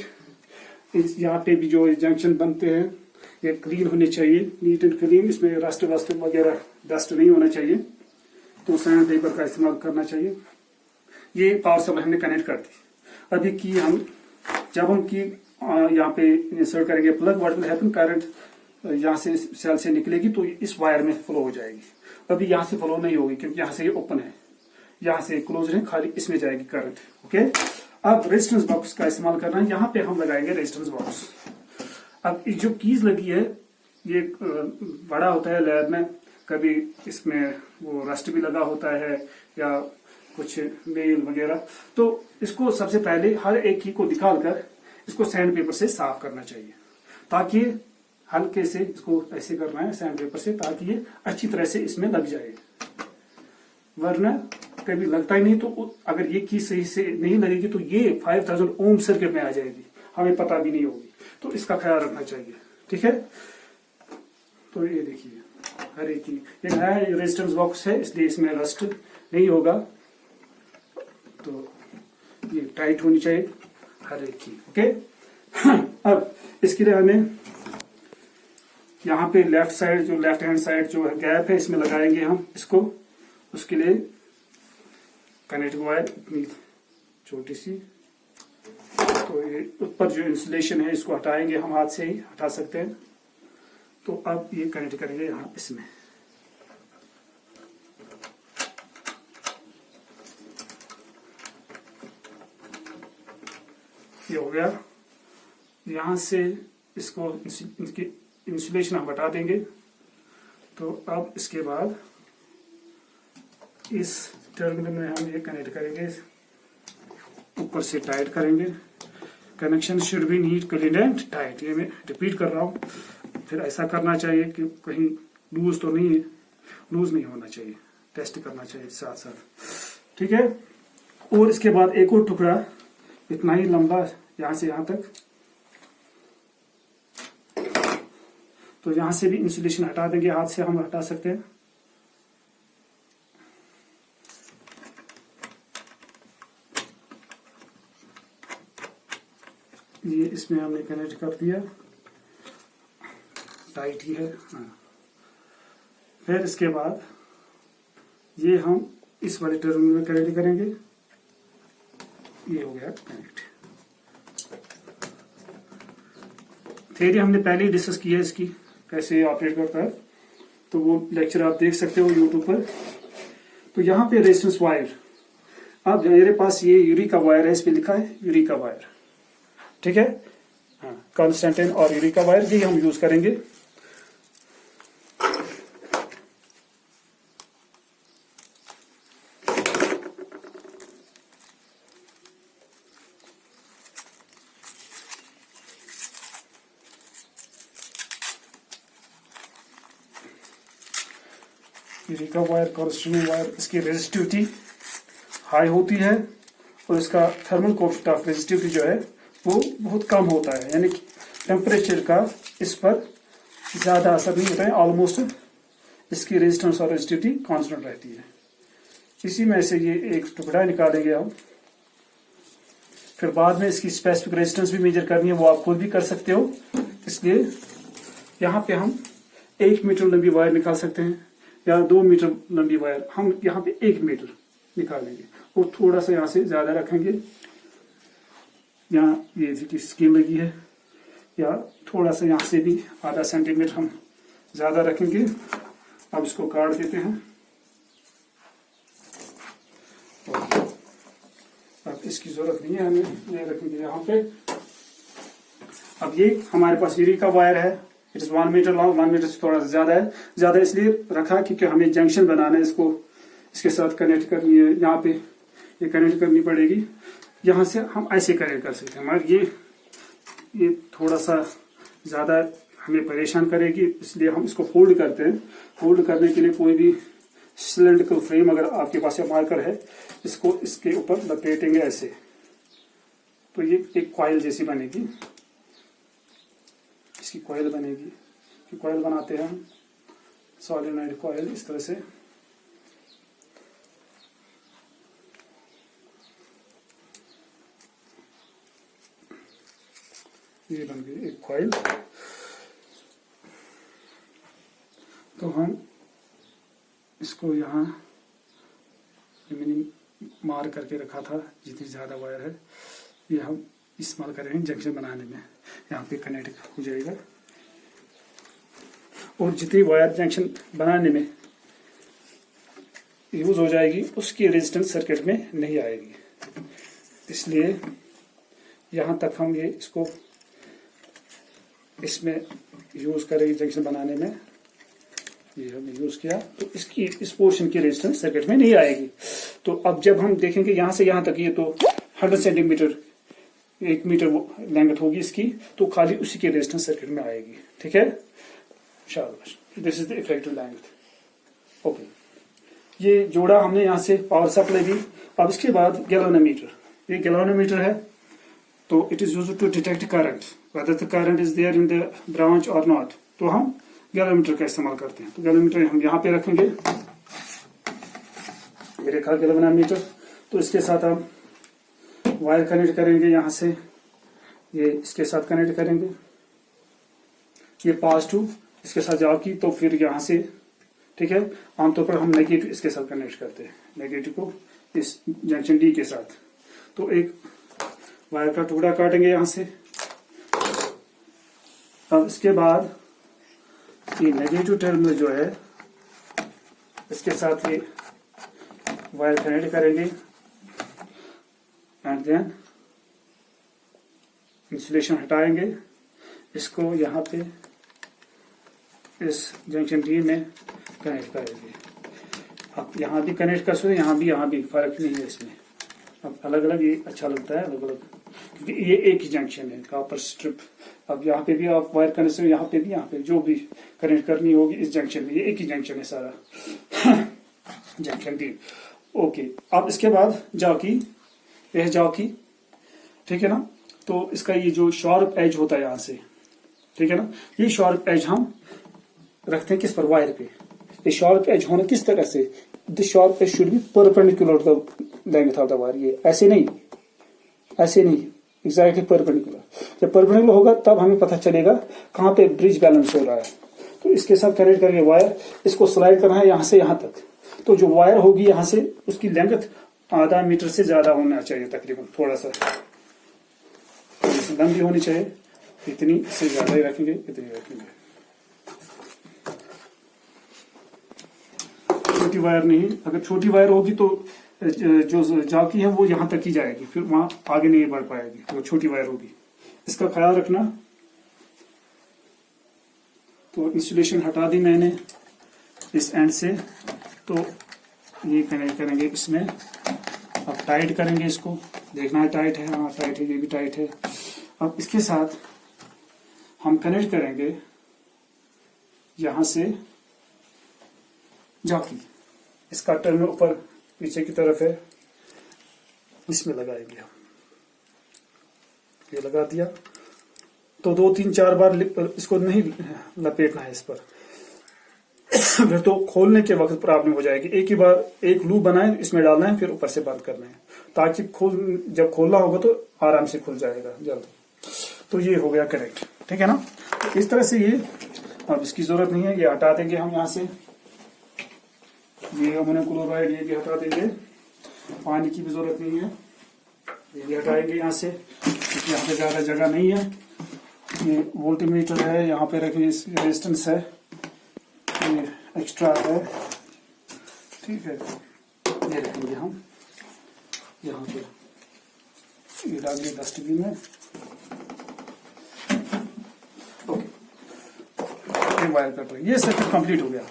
यहाँ पे भी जो जंक्शन बनते हैं ये क्लीन होने चाहिए, नीट एंड क्लीन। इसमें रस्ट वस्ट वगैरह डस्ट नहीं होना चाहिए, तो सैंड पेपर का इस्तेमाल करना चाहिए। ये पावर सप्लाई हमने कनेक्ट कर दी। अभी की हम जब हम की यहाँ पे इंसर्ट करेंगे plug, what will happen, current यहाँ से सेल से निकलेगी तो इस वायर में फ्लो हो जाएगी। अभी यहाँ से फ्लो नहीं होगी, क्योंकि यहाँ से ये ओपन है, यहाँ से क्लोज है, खाली इसमें जाएगी करंट। ओके, अब रेजिस्टेंस बॉक्स का इस्तेमाल करना है। यहाँ पे हम लगाएंगे रेजिस्टेंस बॉक्स। अब जो कीज लगी है, ये बड़ा होता है लैब में, कभी इसमें वो रस्ट भी लगा होता है या कुछ मेल वगैरह, तो इसको सबसे पहले हर एक की को निकालकर इसको सैंड पेपर से साफ करना चाहिए, ताकि हल्के से इसको ऐसे करना है सैंड पेपर से, ताकि ये अच्छी तरह से इसमें लग जाए। वरना कभी लगता ही नहीं, तो अगर ये की सही से नहीं लगेगी तो ये 5000 ओम सर्किट में आ जाएगी, हमें पता भी नहीं होगी। तो इसका ख्याल रखना चाहिए, ठीक है। तो ये देखिए हर एक की, ये नया रेजिस्टेंस बॉक्स है, इसलिए इसमें रस्ट नहीं होगा, तो ये टाइट होनी चाहिए हर एक की। ओके, अब इसके लिए हमें यहाँ पे लेफ्ट साइड, जो लेफ्ट हैंड साइड जो गैप है, इसमें लगाएंगे हम इसको। उसके लिए कनेक्ट वायर इतनी छोटी सी, तो ये ऊपर जो इंसुलेशन है इसको हटाएंगे, हम हाथ से ही हटा सकते हैं। तो अब ये कनेक्ट करेंगे यहाँ इसमें। ये हो गया। यहां से इसको इनकी इंसुलेशन हम हटा देंगे। तो अब इसके बाद इस टर्मिनल में हम ये कनेक्ट करेंगे, ऊपर से टाइट करेंगे। Connection should be neat, clean and tight. ये मैं रिपीट कर रहा हूँ, फिर ऐसा करना चाहिए कि कहीं लूज तो नहीं है, लूज नहीं होना चाहिए, टेस्ट करना चाहिए साथ साथ, ठीक है। और इसके बाद एक और टुकड़ा इतना ही लंबा, यहां से यहां तक, तो यहां से भी इंसुलेशन हटा देंगे, हाथ से हम हटा सकते हैं। ये इसमें हमने कनेक्ट कर दिया, टाइट ही है। हाँ। फिर इसके बाद ये हम इस वाले टर्मिनल में कनेक्ट करेंगे। ये हो गया कनेक्ट। थ्योरी हमने पहले ही डिस्कस किया है इसकी, कैसे ऑपरेट करता है, तो वो लेक्चर आप देख सकते हो यूट्यूब पर। तो यहाँ पे रेजिस्टेंस वायर, अब मेरे पास ये यूरी का वायर है, इस पे लिखा है यूरी का वायर, ठीक है। हाँ, कॉन्स्टेंटाइन और यूरी का वायर, ये हम यूज करेंगे। यूरेका वायर, कॉरेस्पोंडिंग वायर, इसकी रेजिस्टिविटी हाई होती है और इसका थर्मल कोएफिशिएंट ऑफ रेजिस्टिविटी जो है वो बहुत कम होता है, यानी कि टेम्परेचर का इस पर ज्यादा असर नहीं होता है, ऑलमोस्ट इसकी रेजिस्टेंस और रेजिस्टिविटी कांस्टेंट रहती है। इसी में से ये एक टुकड़ा निकालेंगे हम, फिर बाद में इसकी स्पेसिफिक रेजिस्टेंस भी मेजर करनी है, वो आप खुद भी कर सकते हो। इसलिए यहाँ पे हम 1 मीटर लंबी वायर निकाल सकते हैं या 2 मीटर लंबी वायर, हम यहाँ पे 1 मीटर निकालेंगे और थोड़ा सा यहाँ से ज्यादा रखेंगे, यहाँ ये स्केल लगी है, या थोड़ा सा यहाँ से भी आधा सेंटीमीटर हम ज्यादा रखेंगे। अब इसको काट देते हैं। अब इसकी जरूरत नहीं है, हमें ये रखेंगे यहाँ पे। अब ये हमारे पास यूरेका वायर है, it is 1 metre long, 1 metre से थोड़ा ज्यादा है, ज्यादा इसलिए रखा क्योंकि हमें जंक्शन बनाना है, इसको इसके साथ कनेक्ट करनी है, यहाँ पे ये कनेक्ट करनी पड़ेगी। यहाँ से हम ऐसे कनेक्ट कर सकते हैं, मगर ये थोड़ा सा ज्यादा हमें परेशान करेगी, इसलिए हम इसको फोल्ड करते हैं। फोल्ड करने के लिए कोई भी सिलेंड्रिकल फ्रेम अगर आपके पास या मार्कर है, इसको इसके ऊपर लपेटेंगे ऐसे, तो ये एक कॉइल जैसी बनेगी, इसकी कॉइल बनेगी। कॉइल बनाते हैं हम सॉलिनॉइड कॉइल इस तरह से। ये बन गई एक कॉइल। तो हम इसको यहाँ मैंने मार करके रखा था, जितनी ज्यादा वायर है ये हम इस्तेमाल करेंगे जंक्शन बनाने में, यहाँ पे कनेक्ट हो जाएगा। और जितनी वायर जंक्शन बनाने में यूज हो जाएगी उसकी रेजिस्टेंस सर्किट में नहीं आएगी, इसलिए यहाँ तक हम ये इसको इसमें यूज करेंगे जंक्शन बनाने में। ये हमने यूज किया तो इसकी इस पोर्शन की रेजिस्टेंस सर्किट में नहीं आएगी। तो अब जब हम देखेंगे यहाँ से यहाँ तक, ये तो 100 सेंटीमीटर 1 मीटर लेंथ होगी इसकी, तो खाली उसी की रेजिस्टेंस सर्किट में आएगी। ठीक है, शाबाश, this is the effective length. Okay, ये जोड़ा हमने यहाँ से पावर सप्लाई दी। अब इसके बाद गैल्वेनोमीटर, ये गैल्वेनोमीटर है, तो it is used to detect current whether the current is there in the branch or not। तो हम गैल्वेनोमीटर का इस्तेमाल करते हैं। तो गैल्वेनोमीटर हम यहाँ पे रखेंगे, ये रखा गैल्वेनोमीटर। तो इसके साथ हम वायर कनेक्ट करेंगे, यहाँ से ये इसके साथ कनेक्ट करेंगे, ये पास टू इसके साथ जाओ की, तो फिर यहाँ से, ठीक है, आमतौर पर हम नेगेटिव इसके साथ कनेक्ट करते हैं, नेगेटिव को इस जंक्शन डी के साथ। तो एक वायर का टुकड़ा काटेंगे यहाँ से। अब इसके बाद ये नेगेटिव टर्मिनल जो है इसके साथ ये वायर कनेक्ट करेंगे एंड देन इंसुलेशन हटाएंगे, इसको यहाँ पे इस जंक्शन डी में कनेक्ट करेंगे। अब यहाँ भी कनेक्ट कर सकते, यहाँ भी फर्क नहीं है इसमें। अब अलग अलग ये अच्छा लगता है, अलग अलग, क्योंकि ये एक ही जंक्शन है, कॉपर स्ट्रिप। अब यहाँ पे भी आप वायर कनेक्ट, यहाँ पे भी, यहाँ पे जो भी कनेक्ट करनी होगी इस जंक्शन में, ये एक ही जंक्शन है सारा जंक्शन डी। ओके, अब इसके बाद जॉकी, यह जॉकी, ठीक है ना। तो इसका ये जो शार्प एज होता है यहाँ से, ठीक है ना, ये शार्प एज हम रखते हैं किस पर, वायर पे। ये शार्प एज होना किस तरह से, the sharp edge should be perpendicular the length of the wire. ये ऐसे नहीं एग्जैक्टली परपेंडिकुलर। जब परपेंडिकुलर होगा तब हमें पता चलेगा कहाँ पे ब्रिज बैलेंस हो रहा है। तो इसके साथ कनेक्ट करके वायर, इसको स्लाइड करना है यहाँ से यहाँ तक। तो जो वायर होगी यहाँ से, उसकी लेंथ आधा मीटर से ज्यादा होना चाहिए तकरीबन, थोड़ा सा लंबी होनी चाहिए, इतनी से ज्यादा ही रखेंगे, इतनी रखेंगे। छोटी वायर नहीं, अगर छोटी वायर होगी तो जो जॉकी है वो यहाँ तक ही जाएगी, फिर वहां आगे नहीं बढ़ पाएगी, तो छोटी वायर होगी। इसका ख्याल रखना। तो इंसुलेशन हटा दी मैंने इस एंड से, तो ये कनेक्ट करेंगे इसमें। अब टाइट करेंगे इसको, देखना है टाइट है, हाँ टाइट है, ये भी टाइट है। अब इसके साथ हम कनेक्ट करेंगे यहाँ से झांकी, इसका टर्मिनल ऊपर पीछे की तरफ है, इसमें लगाएंगे हम। ये लगा दिया तो 2-3-4 बार इसको नहीं लपेटना है इस पर, फिर तो खोलने के वक्त प्रॉब्लम हो जाएगी। एक ही बार एक लूप बनाए, इसमें डालना है, फिर ऊपर से बंद करना है, ताकि जब खोलना होगा तो आराम से खुल जाएगा जल्द। तो ये हो गया कनेक्ट, ठीक है ना। तो इस तरह से ये, अब इसकी जरूरत नहीं है, ये हटा देंगे हम यहाँ से। ये अमोनियम क्लोराइड ये भी हटा देंगे, पानी की भी जरूरत नहीं है, ये भी हटाएंगे यहाँ से, यहाँ पे ज्यादा जगह नहीं है। ये वोल्टमीटर है, यहाँ पे रखिए, रेजिस्टेंस है, ये एक्स्ट्रा है, ठीक है। ये रखेंगे हम यहाँ पे, ये डालिए डस्टबिन में। ओके, ये वायर कटर, ये सर्किट कंप्लीट हो गया।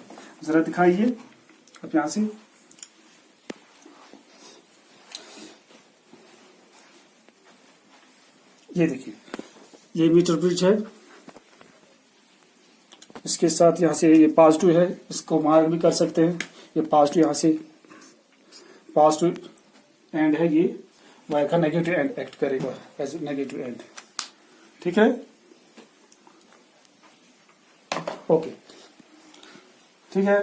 जरा दिखाइए अब यहाँ से। ये देखिए, ये मीटर ब्रिज है, इसके साथ यहाँ से ये पॉजिटिव है, इसको मार्क भी कर सकते हैं। ये पॉजिटिव, यहाँ से पॉजिटिव एंड है, ये वायर का नेगेटिव एंड एक्ट करेगा एज नेगेटिव एंड, ठीक है। ओके, ठीक है।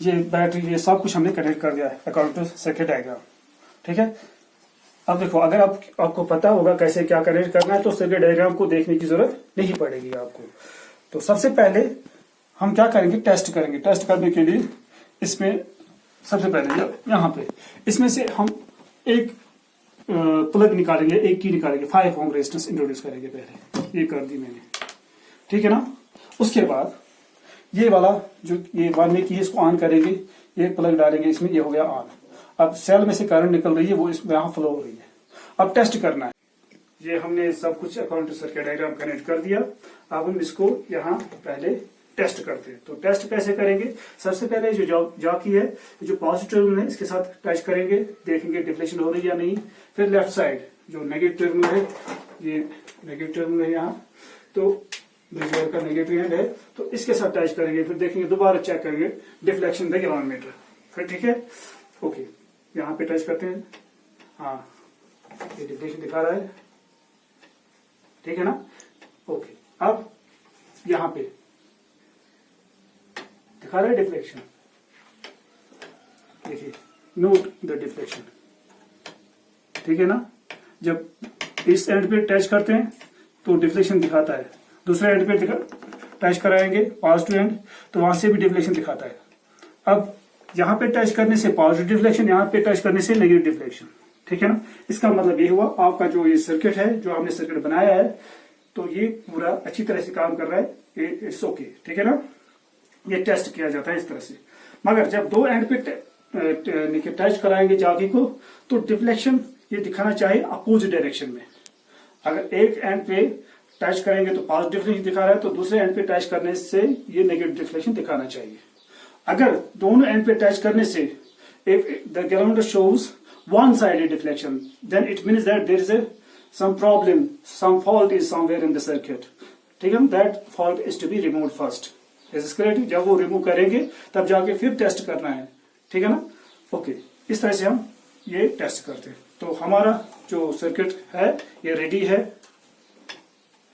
ये बैटरी, ये सब कुछ हमने कनेक्ट कर दिया है अकॉर्डिंग टू सर्किट डायग्राम, ठीक है। अब देखो, अगर आपको पता होगा कैसे क्या कनेक्ट करना है, तो सर्किट डायग्राम को देखने की जरूरत नहीं पड़ेगी आपको। तो सबसे पहले हम क्या करेंगे, टेस्ट करेंगे। टेस्ट करने के लिए इसमें सबसे पहले यहाँ पे इसमें से हम एक प्लग निकालेंगे, एक की निकालेंगे, 5 ओम रेजिस्टेंस इंट्रोड्यूस करेंगे पहले, ये कर दी मैंने, ठीक है ना। उसके बाद ये वाला जो ये 1 की है, इसको ऑन करेंगे, ये प्लग डालेंगे इसमें, ये हो गया ऑन। अब सेल में से करंट निकल रही है, वो इसमें यहाँ फ्लो हो रही है। अब टेस्ट करना है, ये हमने सब कुछ according to circuit diagram connect कर दिया। अब हम इसको यहाँ पहले टेस्ट करते हैं। तो टेस्ट कैसे करेंगे, सबसे पहले जो जॉकी है, जो पॉजिटिव टर्मिनल है, इसके साथ टच करेंगे, देखेंगे डिफ्लेक्शन हो रही है या नहीं। फिर लेफ्ट साइड जो नेगेटिव टर्मिनल है, ये नेगेटिव टर्मिनल है यहाँ, तो ब्रिज का नेगेटिव एंड है, तो इसके साथ टच करेंगे, फिर देखेंगे, दोबारा चेक करेंगे डिफ्लेक्शन द गैलोमीटर, फिर ठीक है। ओके, यहाँ पे टच करते हैं, हाँ ये डिफ्लेक्शन दिखा रहा है, ठीक है ना। ओके, अब यहाँ पे दिखा रहा है डिफ्लेक्शन, देखिए, नोट द डिफ्लेक्शन, ठीक है ना। जब इस एंड पे टच करते हैं तो डिफ्लेक्शन दिखाता है, दूसरे एंड पे टच कराएंगे पॉजिटिव एंड, तो वहां से भी डिफ्लेक्शन दिखाता है। अब यहाँ पे टच करने से पॉजिटिव डिफ्लेक्शन, यहाँ पे टच करने से नेगेटिव डिफ्लेक्शन, ठीक है ना। इसका मतलब ये हुआ, आपका जो ये सर्किट है, जो हमने सर्किट बनाया है, तो ये पूरा अच्छी तरह से काम कर रहा है, इट्स ओके, ठीक है ना। ये टेस्ट किया जाता है इस तरह से। मगर जब दो एंड पे टच कराएंगे जाकी को, तो डिफ्लेक्शन ये दिखाना चाहिए अपोजिट डायरेक्शन में। अगर एक एंड पे टच करेंगे तो पॉजिटिव डिफ्लेक्शन दिखा रहा है, तो दूसरे एंड पे टच करने से ये नेगेटिव डिफ्लेक्शन दिखाना चाहिए। अगर दोनों एंड पे टच करने से if the ganometer shows one-sided deflection, then it means that there is some problem, some fault is somewhere in the circuit. ठीक है, that fault is to be removed first. Is correct? जब वो remove करेंगे तब जाके फिर test करना है, ठीक है ना। ओके, इस तरह से हम ये टेस्ट करते हैं। तो हमारा जो सर्किट है ये रेडी है,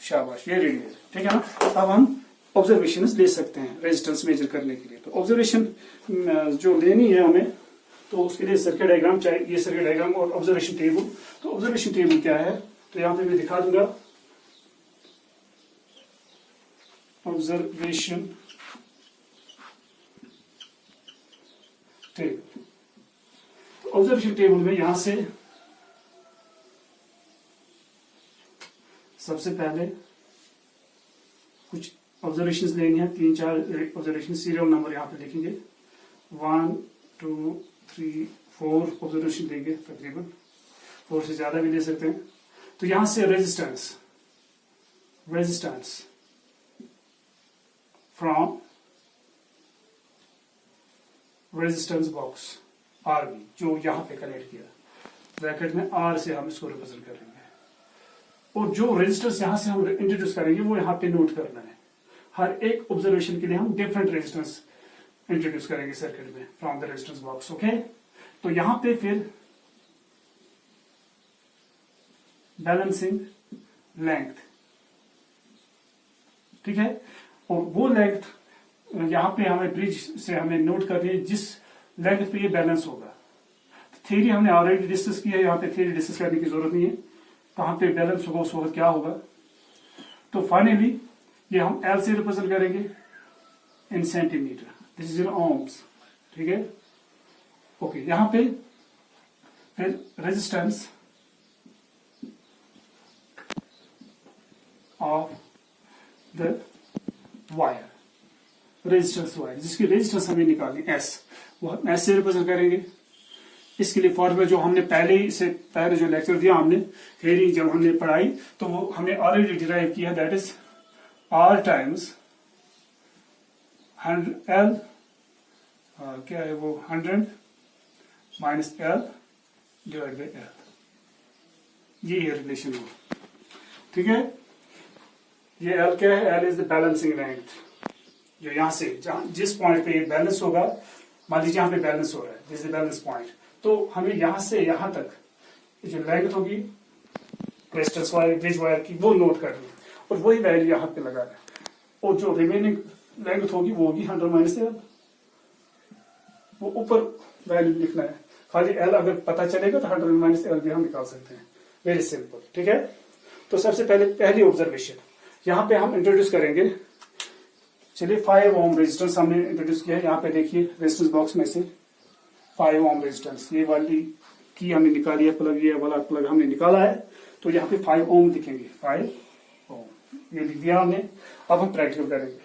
शाबाश, ये रेडी है, ठीक है ना। अब हम ऑब्जर्वेशन ले सकते हैं रेजिस्टेंस मेजर करने के लिए। तो ऑब्जर्वेशन जो लेनी है हमें, तो उसके लिए सर्किट डायग्राम चाहिए, ये सर्किट डायग्राम और ऑब्जर्वेशन टेबल। तो ऑब्जर्वेशन टेबल क्या है, तो यहाँ पे मैं दिखा दूंगा, ऑब्जर्वेशन टेबल। तो ऑब्जर्वेशन टेबल में यहां से सबसे पहले कुछ ऑब्जर्वेशन लेनी है, 3-4 ऑब्जर्वेशन, सीरियल नंबर यहाँ पे लिखेंगे, 1 2 3 4 ऑब्जर्वेशन देंगे, तकरीबन 4 से ज्यादा भी ले सकते हैं। तो यहां से resistance from resistance box RB, जो यहां पे कनेक्ट किया, ब्रैकेट में आर से हम इसको रिप्रेजेंट करेंगे, और जो रेजिस्टेंस यहां से हम इंट्रोड्यूस करेंगे वो यहां पे नोट करना है। हर एक ऑब्जर्वेशन के लिए हम डिफरेंट रेजिस्टेंस इंट्रोड्यूस करेंगे सर्किट में from the resistance box. Okay, तो यहां पे फिर बैलेंसिंग लेंथ, ठीक है, और वो लेंथ यहां पे हमें ब्रिज से हमें नोट करनी है जिस लेंथ पे ये बैलेंस होगा। थ्योरी हमने ऑलरेडी डिस्कस किया है, यहाँ पे थ्योरी डिस्कस करने की जरूरत नहीं है। कहां पे बैलेंस होगा उस वक्त क्या होगा। तो फाइनली ये हम एल से रिप्रेजेंट करेंगे इन centimetre, this is in ohms, ठीक है। ओके, यहां पे फिर resistance of the wire, resistance wire जिसकी रेजिस्टेंस हमें निकालनी एस, वो हम एस से रिप्रेजेंट करेंगे। इसके लिए फॉर्मूला जो हमने पहले ही से पहले जो लेक्चर दिया हमने थ्योरी जब हमने पढ़ाई तो वो हमने ऑलरेडी डिराइव किया, that is R times L, क्या है वो 100 minus L divide by L, ये रिलेशन हो, ठीक है। ये एल क्या है, L is the balancing length, जो यहां से जिस पॉइंट पे बैलेंस होगा, मान लीजिए यहां पे बैलेंस हो रहा है, दिस इज बैलेंस पॉइंट, तो हमें यहां से यहां तक जो लेंथ होगी रेजिस्टेंस वायर ब्रिज वायर की वो नोट करनी है और वही वैल्यू यहां पे लगाना है, और जो रिमेनिंग लेंथ होगी वो होगी 100 माइनस एल, वो ऊपर वैल्यू लिखना है। खाली एल अगर पता चलेगा तो 100 माइनस एल भी हम निकाल सकते हैं, वेरी सिंपल, ठीक है। तो सबसे पहले पहली ऑब्जर्वेशन यहां पे हम इंट्रोड्यूस करेंगे। चलिए 5 ओम रेजिस्टेंस हमने इंट्रोड्यूस किया है, यहाँ पे देखिए रेजिस्टेंस बॉक्स में से 5 ओम रेजिस्टेंस, ये वाली की हमने निकाली है प्लग, ये वाला प्लग हमने निकाला है, तो यहाँ पे 5 ओम दिखेंगे, 5 ओम ये लिख दिया हमने। अब हम प्रैक्टिकल करेंगे,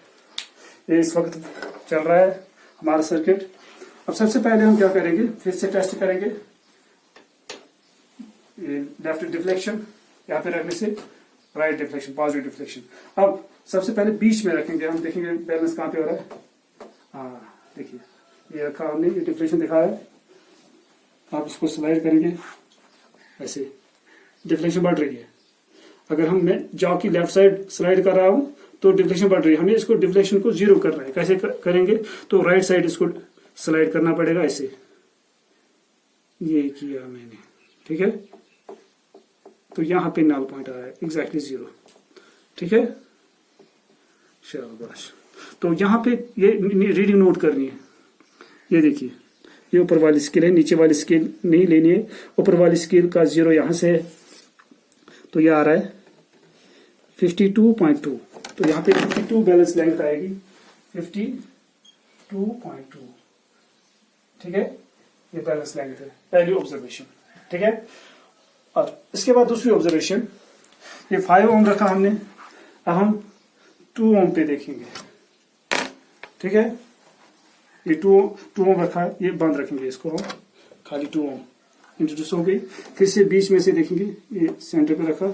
ये इस वक्त चल रहा है हमारा सर्किट। अब सबसे पहले हम क्या करेंगे, फिर से टेस्ट करेंगे ये लेफ्ट डिफ्लेक्शन यहाँ पे रखने से राइट डिफ्लेक्शन, पॉजिटिव डिफ्लेक्शन। अब सबसे पहले बीच में रखेंगे, हम देखेंगे बैलेंस कहां पे हो रहा है। हाँ देखिए ये रखा हमने, ये डिफ्लेक्शन दिखाया है, आप इसको स्लाइड करेंगे ऐसे, डिफ्लेक्शन बढ़ रही है। अगर हम मैं जॉ की लेफ्ट साइड स्लाइड कर रहा हूं तो डिफ्लेक्शन बढ़ रही है, हमें इसको डिफ्लेक्शन को जीरो करना है। कैसे करेंगे, तो राइट साइड इसको स्लाइड करना पड़ेगा ऐसे, ये किया मैंने, ठीक है। तो यहां पे नल पॉइंट आ रहा है एग्जैक्टली 0, ठीक है, शाबाश। तो यहां पे ये रीडिंग नोट करनी है, ये देखिए ये ऊपर वाली स्केल है, नीचे वाली स्केल नहीं लेनी है, ऊपर वाली स्केल का 0 यहां से है, तो ये आ रहा है 52.2, तो यहाँ पे 52 बैलेंस लेंथ आएगी, 52.2, ठीक है, ये बैलेंस लेंथ है, पहली ऑब्जर्वेशन, ठीक है। और इसके बाद दूसरी ऑब्जर्वेशन, ये 5 ओम रखा हमने, अब हम 2 ओम पे देखेंगे, ठीक है। ये 2 ओम रखा है, ये बंद रखेंगे इसको हम, खाली 2 ओम इंट्रोड्यूस हो गई। फिर से बीच में से देखेंगे, ये सेंटर पे रखा,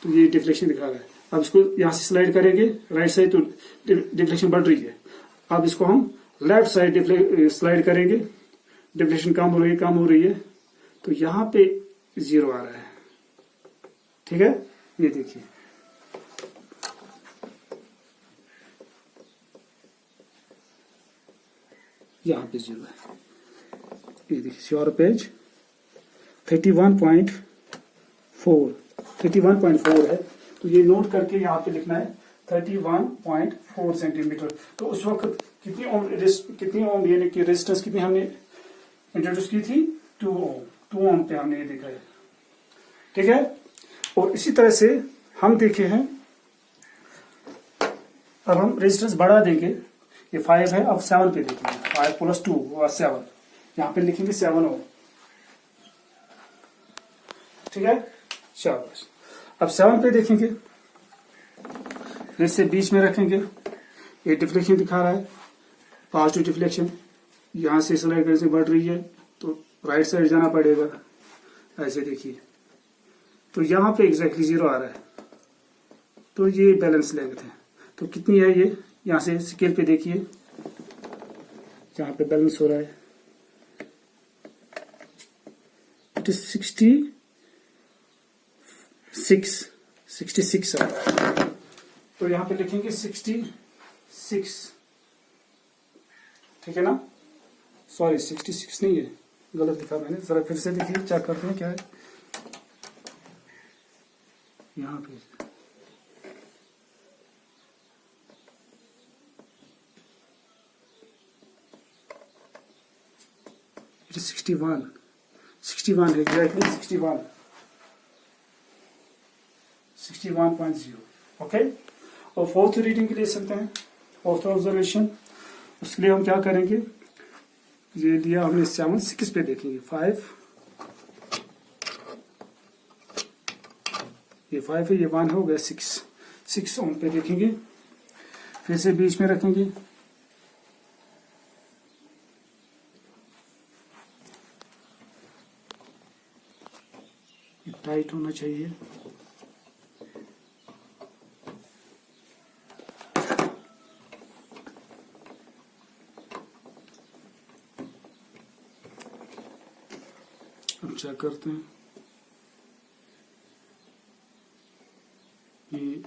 तो ये डिफ्लेक्शन दिखा रहा है। अब इसको यहां से स्लाइड करेंगे राइट साइड, तो डिफ्लेक्शन बढ़ रही है। अब इसको हम लेफ्ट साइड स्लाइड करेंगे, डिफ्लेक्शन कम हो रही है, तो यहां पे 0 आ रहा है, ठीक है। ये देखिए यहां पे 0 है, ये देखिए श्योर पेज 31.4 है, तो ये नोट करके यहाँ पे लिखना है 31.4 सेंटीमीटर। तो उस वक्त कितनी ओम यानी कि रेजिस्टेंस कितनी हमने इंट्रोड्यूस की थी, 2 ओम पे हमने ये देखा है, ठीक है। और इसी तरह से हम देखे हैं, अब हम रेजिस्टेंस बढ़ा देंगे, ये 5 है, अब 7 पे देखेंगे, 5 + 2 और 7, यहाँ पे लिखेंगे 7 ओम, ठीक है, शाबाश। अब 7 पे देखेंगे, फिर से बीच में रखेंगे, ये डिफ्लेक्शन दिखा रहा है, पॉजिटिव डिफ्लेक्शन, यहां से स्लाइड करने से बढ़ रही है, तो राइट साइड जाना पड़ेगा, ऐसे देखिए, तो यहां पे एग्जैक्टली 0 आ रहा है, तो ये बैलेंस लेंथ है। तो कितनी है ये, यहां से स्केल पे देखिए, जहां पे बैलेंस हो रहा है, इट इज 66 आ रहा है, तो यहां पे लिखेंगे 66 ठीक है ना, सॉरी 66 नहीं है, गलत लिखा मैंने, जरा फिर से देखिए, चेक करते हैं क्या है यहाँ पे। It is 61 exactly 61.0 okay. और फोर्थ रीडिंग के लिए सकते हैं, फोर्थ ऑब्जर्वेशन, उसके लिए हम क्या करेंगे, ये लिया हमने 7, 6 पे देखेंगे 5, ये 5 है, ये 1 हो गया 6 ऑन पे देखेंगे, फिर से बीच में रखेंगे, टाइट होना चाहिए, अब चेक करते हैं, ये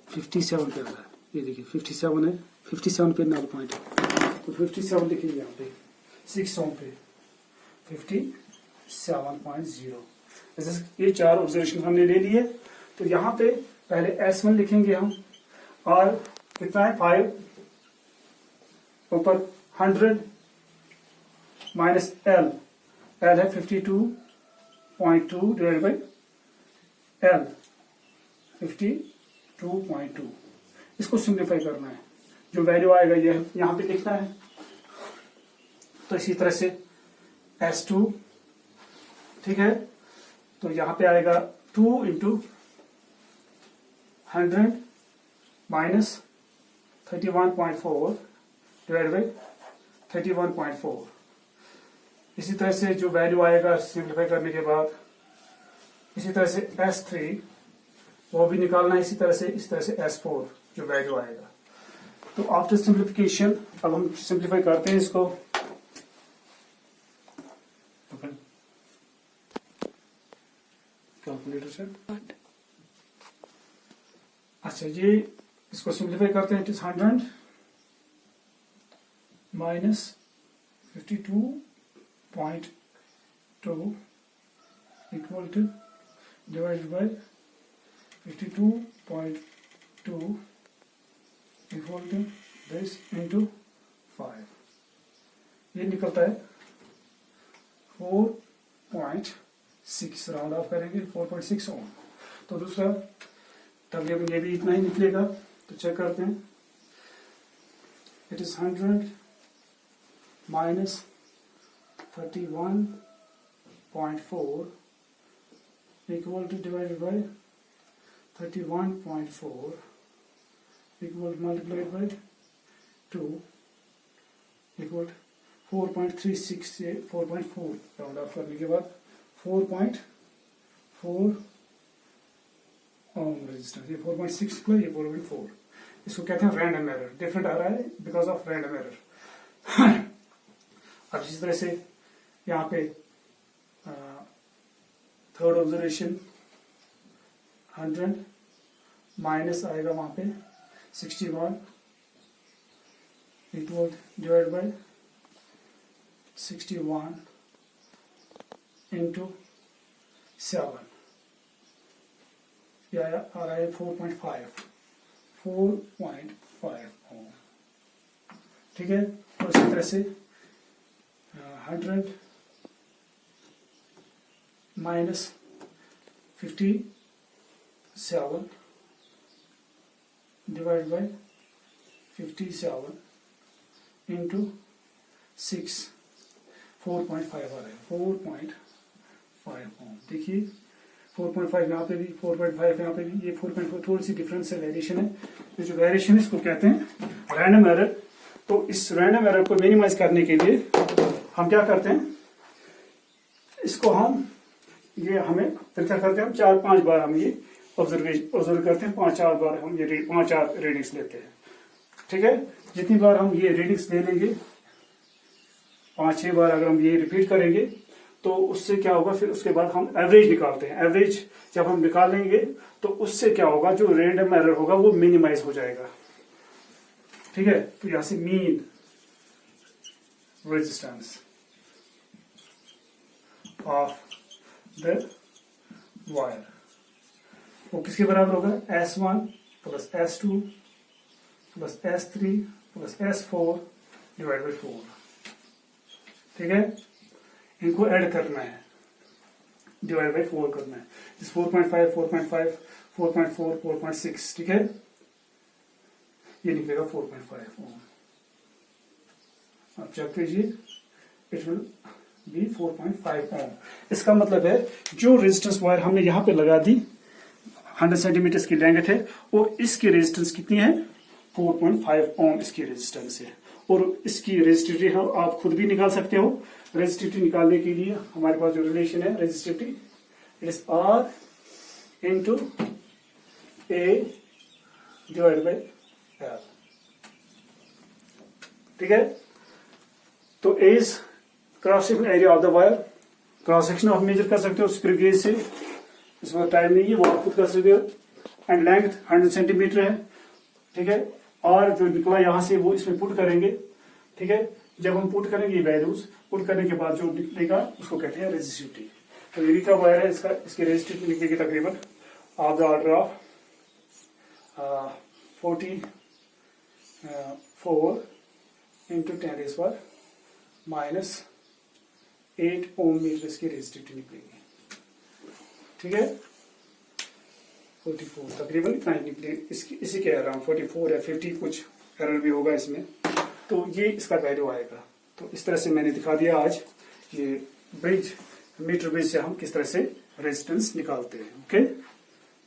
57 पे आ रहा है, ये देखिए 57 है, 57 पे नल पॉइंट है, तो 57 लिखेंगे यहाँ पे 6 ऑन पे 57.0। ये 4 ऑब्जर्वेशन हमने ले लिए। तो यहाँ पे पहले S1 लिखेंगे हम, और कितना है 5 ऊपर 100 माइनस L है 52.2 डिवाइड बाई L 52.2। इसको सिंप्लीफाई करना है, जो वैल्यू आएगा ये यहाँ पे लिखना है। तो इसी तरह से S2, ठीक है, तो यहाँ पे आएगा 2 इंटू 100 माइनस 31.4 डिवाइड बाई 31.4। इसी तरह से जो वैल्यू आएगा सिंप्लीफाई करने के बाद, इसी तरह से S3 वो भी निकालना है, इसी तरह से S4 जो वैल्यू आएगा। तो आफ्टर सिंप्लीफिकेशन अब हम सिंप्लीफाई करते हैं इसको, कैलकुलेटर से। अच्छा, ये इसको सिंप्लीफाई करते हैं, it is 100 minus 52.2 equal to divide by 52.2 equal to this into 5। ये निकलता है 4.6, राउंड ऑफ करेंगे 4.6 ओम। तो दूसरा तकरीबन ये भी इतना ही निकलेगा। तो चेक करते हैं, it is 100 minus 31.4 equal two divided by 31.4 equal multiplied by 2 equal 4.36 से 4.4 राउंड ऑफ करने के बाद 4.4 ओम रेजिस्टेंस, ये 4.6 प्लस ये 4.4। इसको कहते हैं रैंडम एरर, डिफरेंट आ रहा है बिकॉज ऑफ रैंडम एरर। अब इसी तरह से यहाँ पे थर्ड ऑब्जर्वेशन 100 माइनस आएगा वहां पे 61 इक्वल डिवाइड बाय 61 इंटू 7, या आ रहा है 4.5 ओम, ठीक है। और इसी तरह से 100 माइनस 57 डिवाइड बाय 57 इंटू 6, 4.5 आ रहा है 4.5 ओम। देखिए 4.5 यहाँ पे भी, 4.5 यहाँ पे भी, ये 4.4, थोड़ी सी डिफरेंस है, वेरिएशन है। तो जो वेरिएशन है इसको कहते हैं रैंडम एरर। तो इस रैंडम एरर को मिनिमाइज करने के लिए हम क्या करते हैं, इसको हम ये हमें फिर क्या करते हैं, हम 4-5 बार हम ये ऑब्जर्व करते हैं, 5-4 बार हम ये 5-4 रीडिंग्स लेते हैं, ठीक है। जितनी बार हम ये रीडिंग्स ले लेंगे, 5-6 बार अगर हम ये रिपीट करेंगे, तो उससे क्या होगा, फिर उसके बाद हम एवरेज निकालते हैं। एवरेज जब हम निकालेंगे तो उससे क्या होगा, जो रैंडम एरर होगा वो मिनिमाइज हो जाएगा, ठीक है। तो यहां से mean resistance of the wire वो किसके बराबर होगा, S1 plus S2 plus S3 plus S4 divide by 4। ठीक है, इनको ऐड करना है, डिवाइड बाई 4 करना है। इस 4.5 4.5 4.4 4.6 ठीक है, ये निकलेगा 4.5 ओम। अब चेक कीजिए, इट विल बी 4.5 ओम। इसका मतलब है जो रेजिस्टेंस वायर हमने यहां पे लगा दी 100 सेंटीमीटर की लेंथ है और इसकी रेजिस्टेंस कितनी है, 4.5 ओम इसकी रेजिस्टेंस है। और इसकी रेजिस्टिविटी हम आप खुद भी निकाल सकते हो। रेजिस्टिविटी निकालने के लिए हमारे पास जो रिलेशन है resistivity, it is R into A divide by L। ठीक है, तो A is cross section area of the wire. Cross section आप मेजर कर सकते हो स्क्रू गेज से, इस वक्त टाइम नहीं है, वो आप खुद कर सकते हो। एंड लेंथ 100 सेंटीमीटर है। ठीक है, और जो निकला यहां से वो इसमें पुट करेंगे। ठीक है, जब हम पुट करेंगे वैल्यूज, पुट करने के बाद जो निकलेगा उसको कहते हैं रेजिस्टिविटी। तो ये का वायर है, इसकी रेजिस्टिविटी निकलेगी तकरीबन of the order of 44 into 10⁻⁸ ohm metre इसकी रेजिस्टिविटी निकलेगी। ठीक है, 44 तकरीबन इतना ही निकले, इसी के अराउंड 44 या 50 कुछ एरर भी होगा इसमें। तो ये इसका वैल्यू आएगा। तो इस तरह से मैंने दिखा दिया आज ये ब्रिज, मीटर ब्रिज से हम किस तरह से रेजिस्टेंस निकालते हैं। Okay,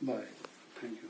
bye, thank you.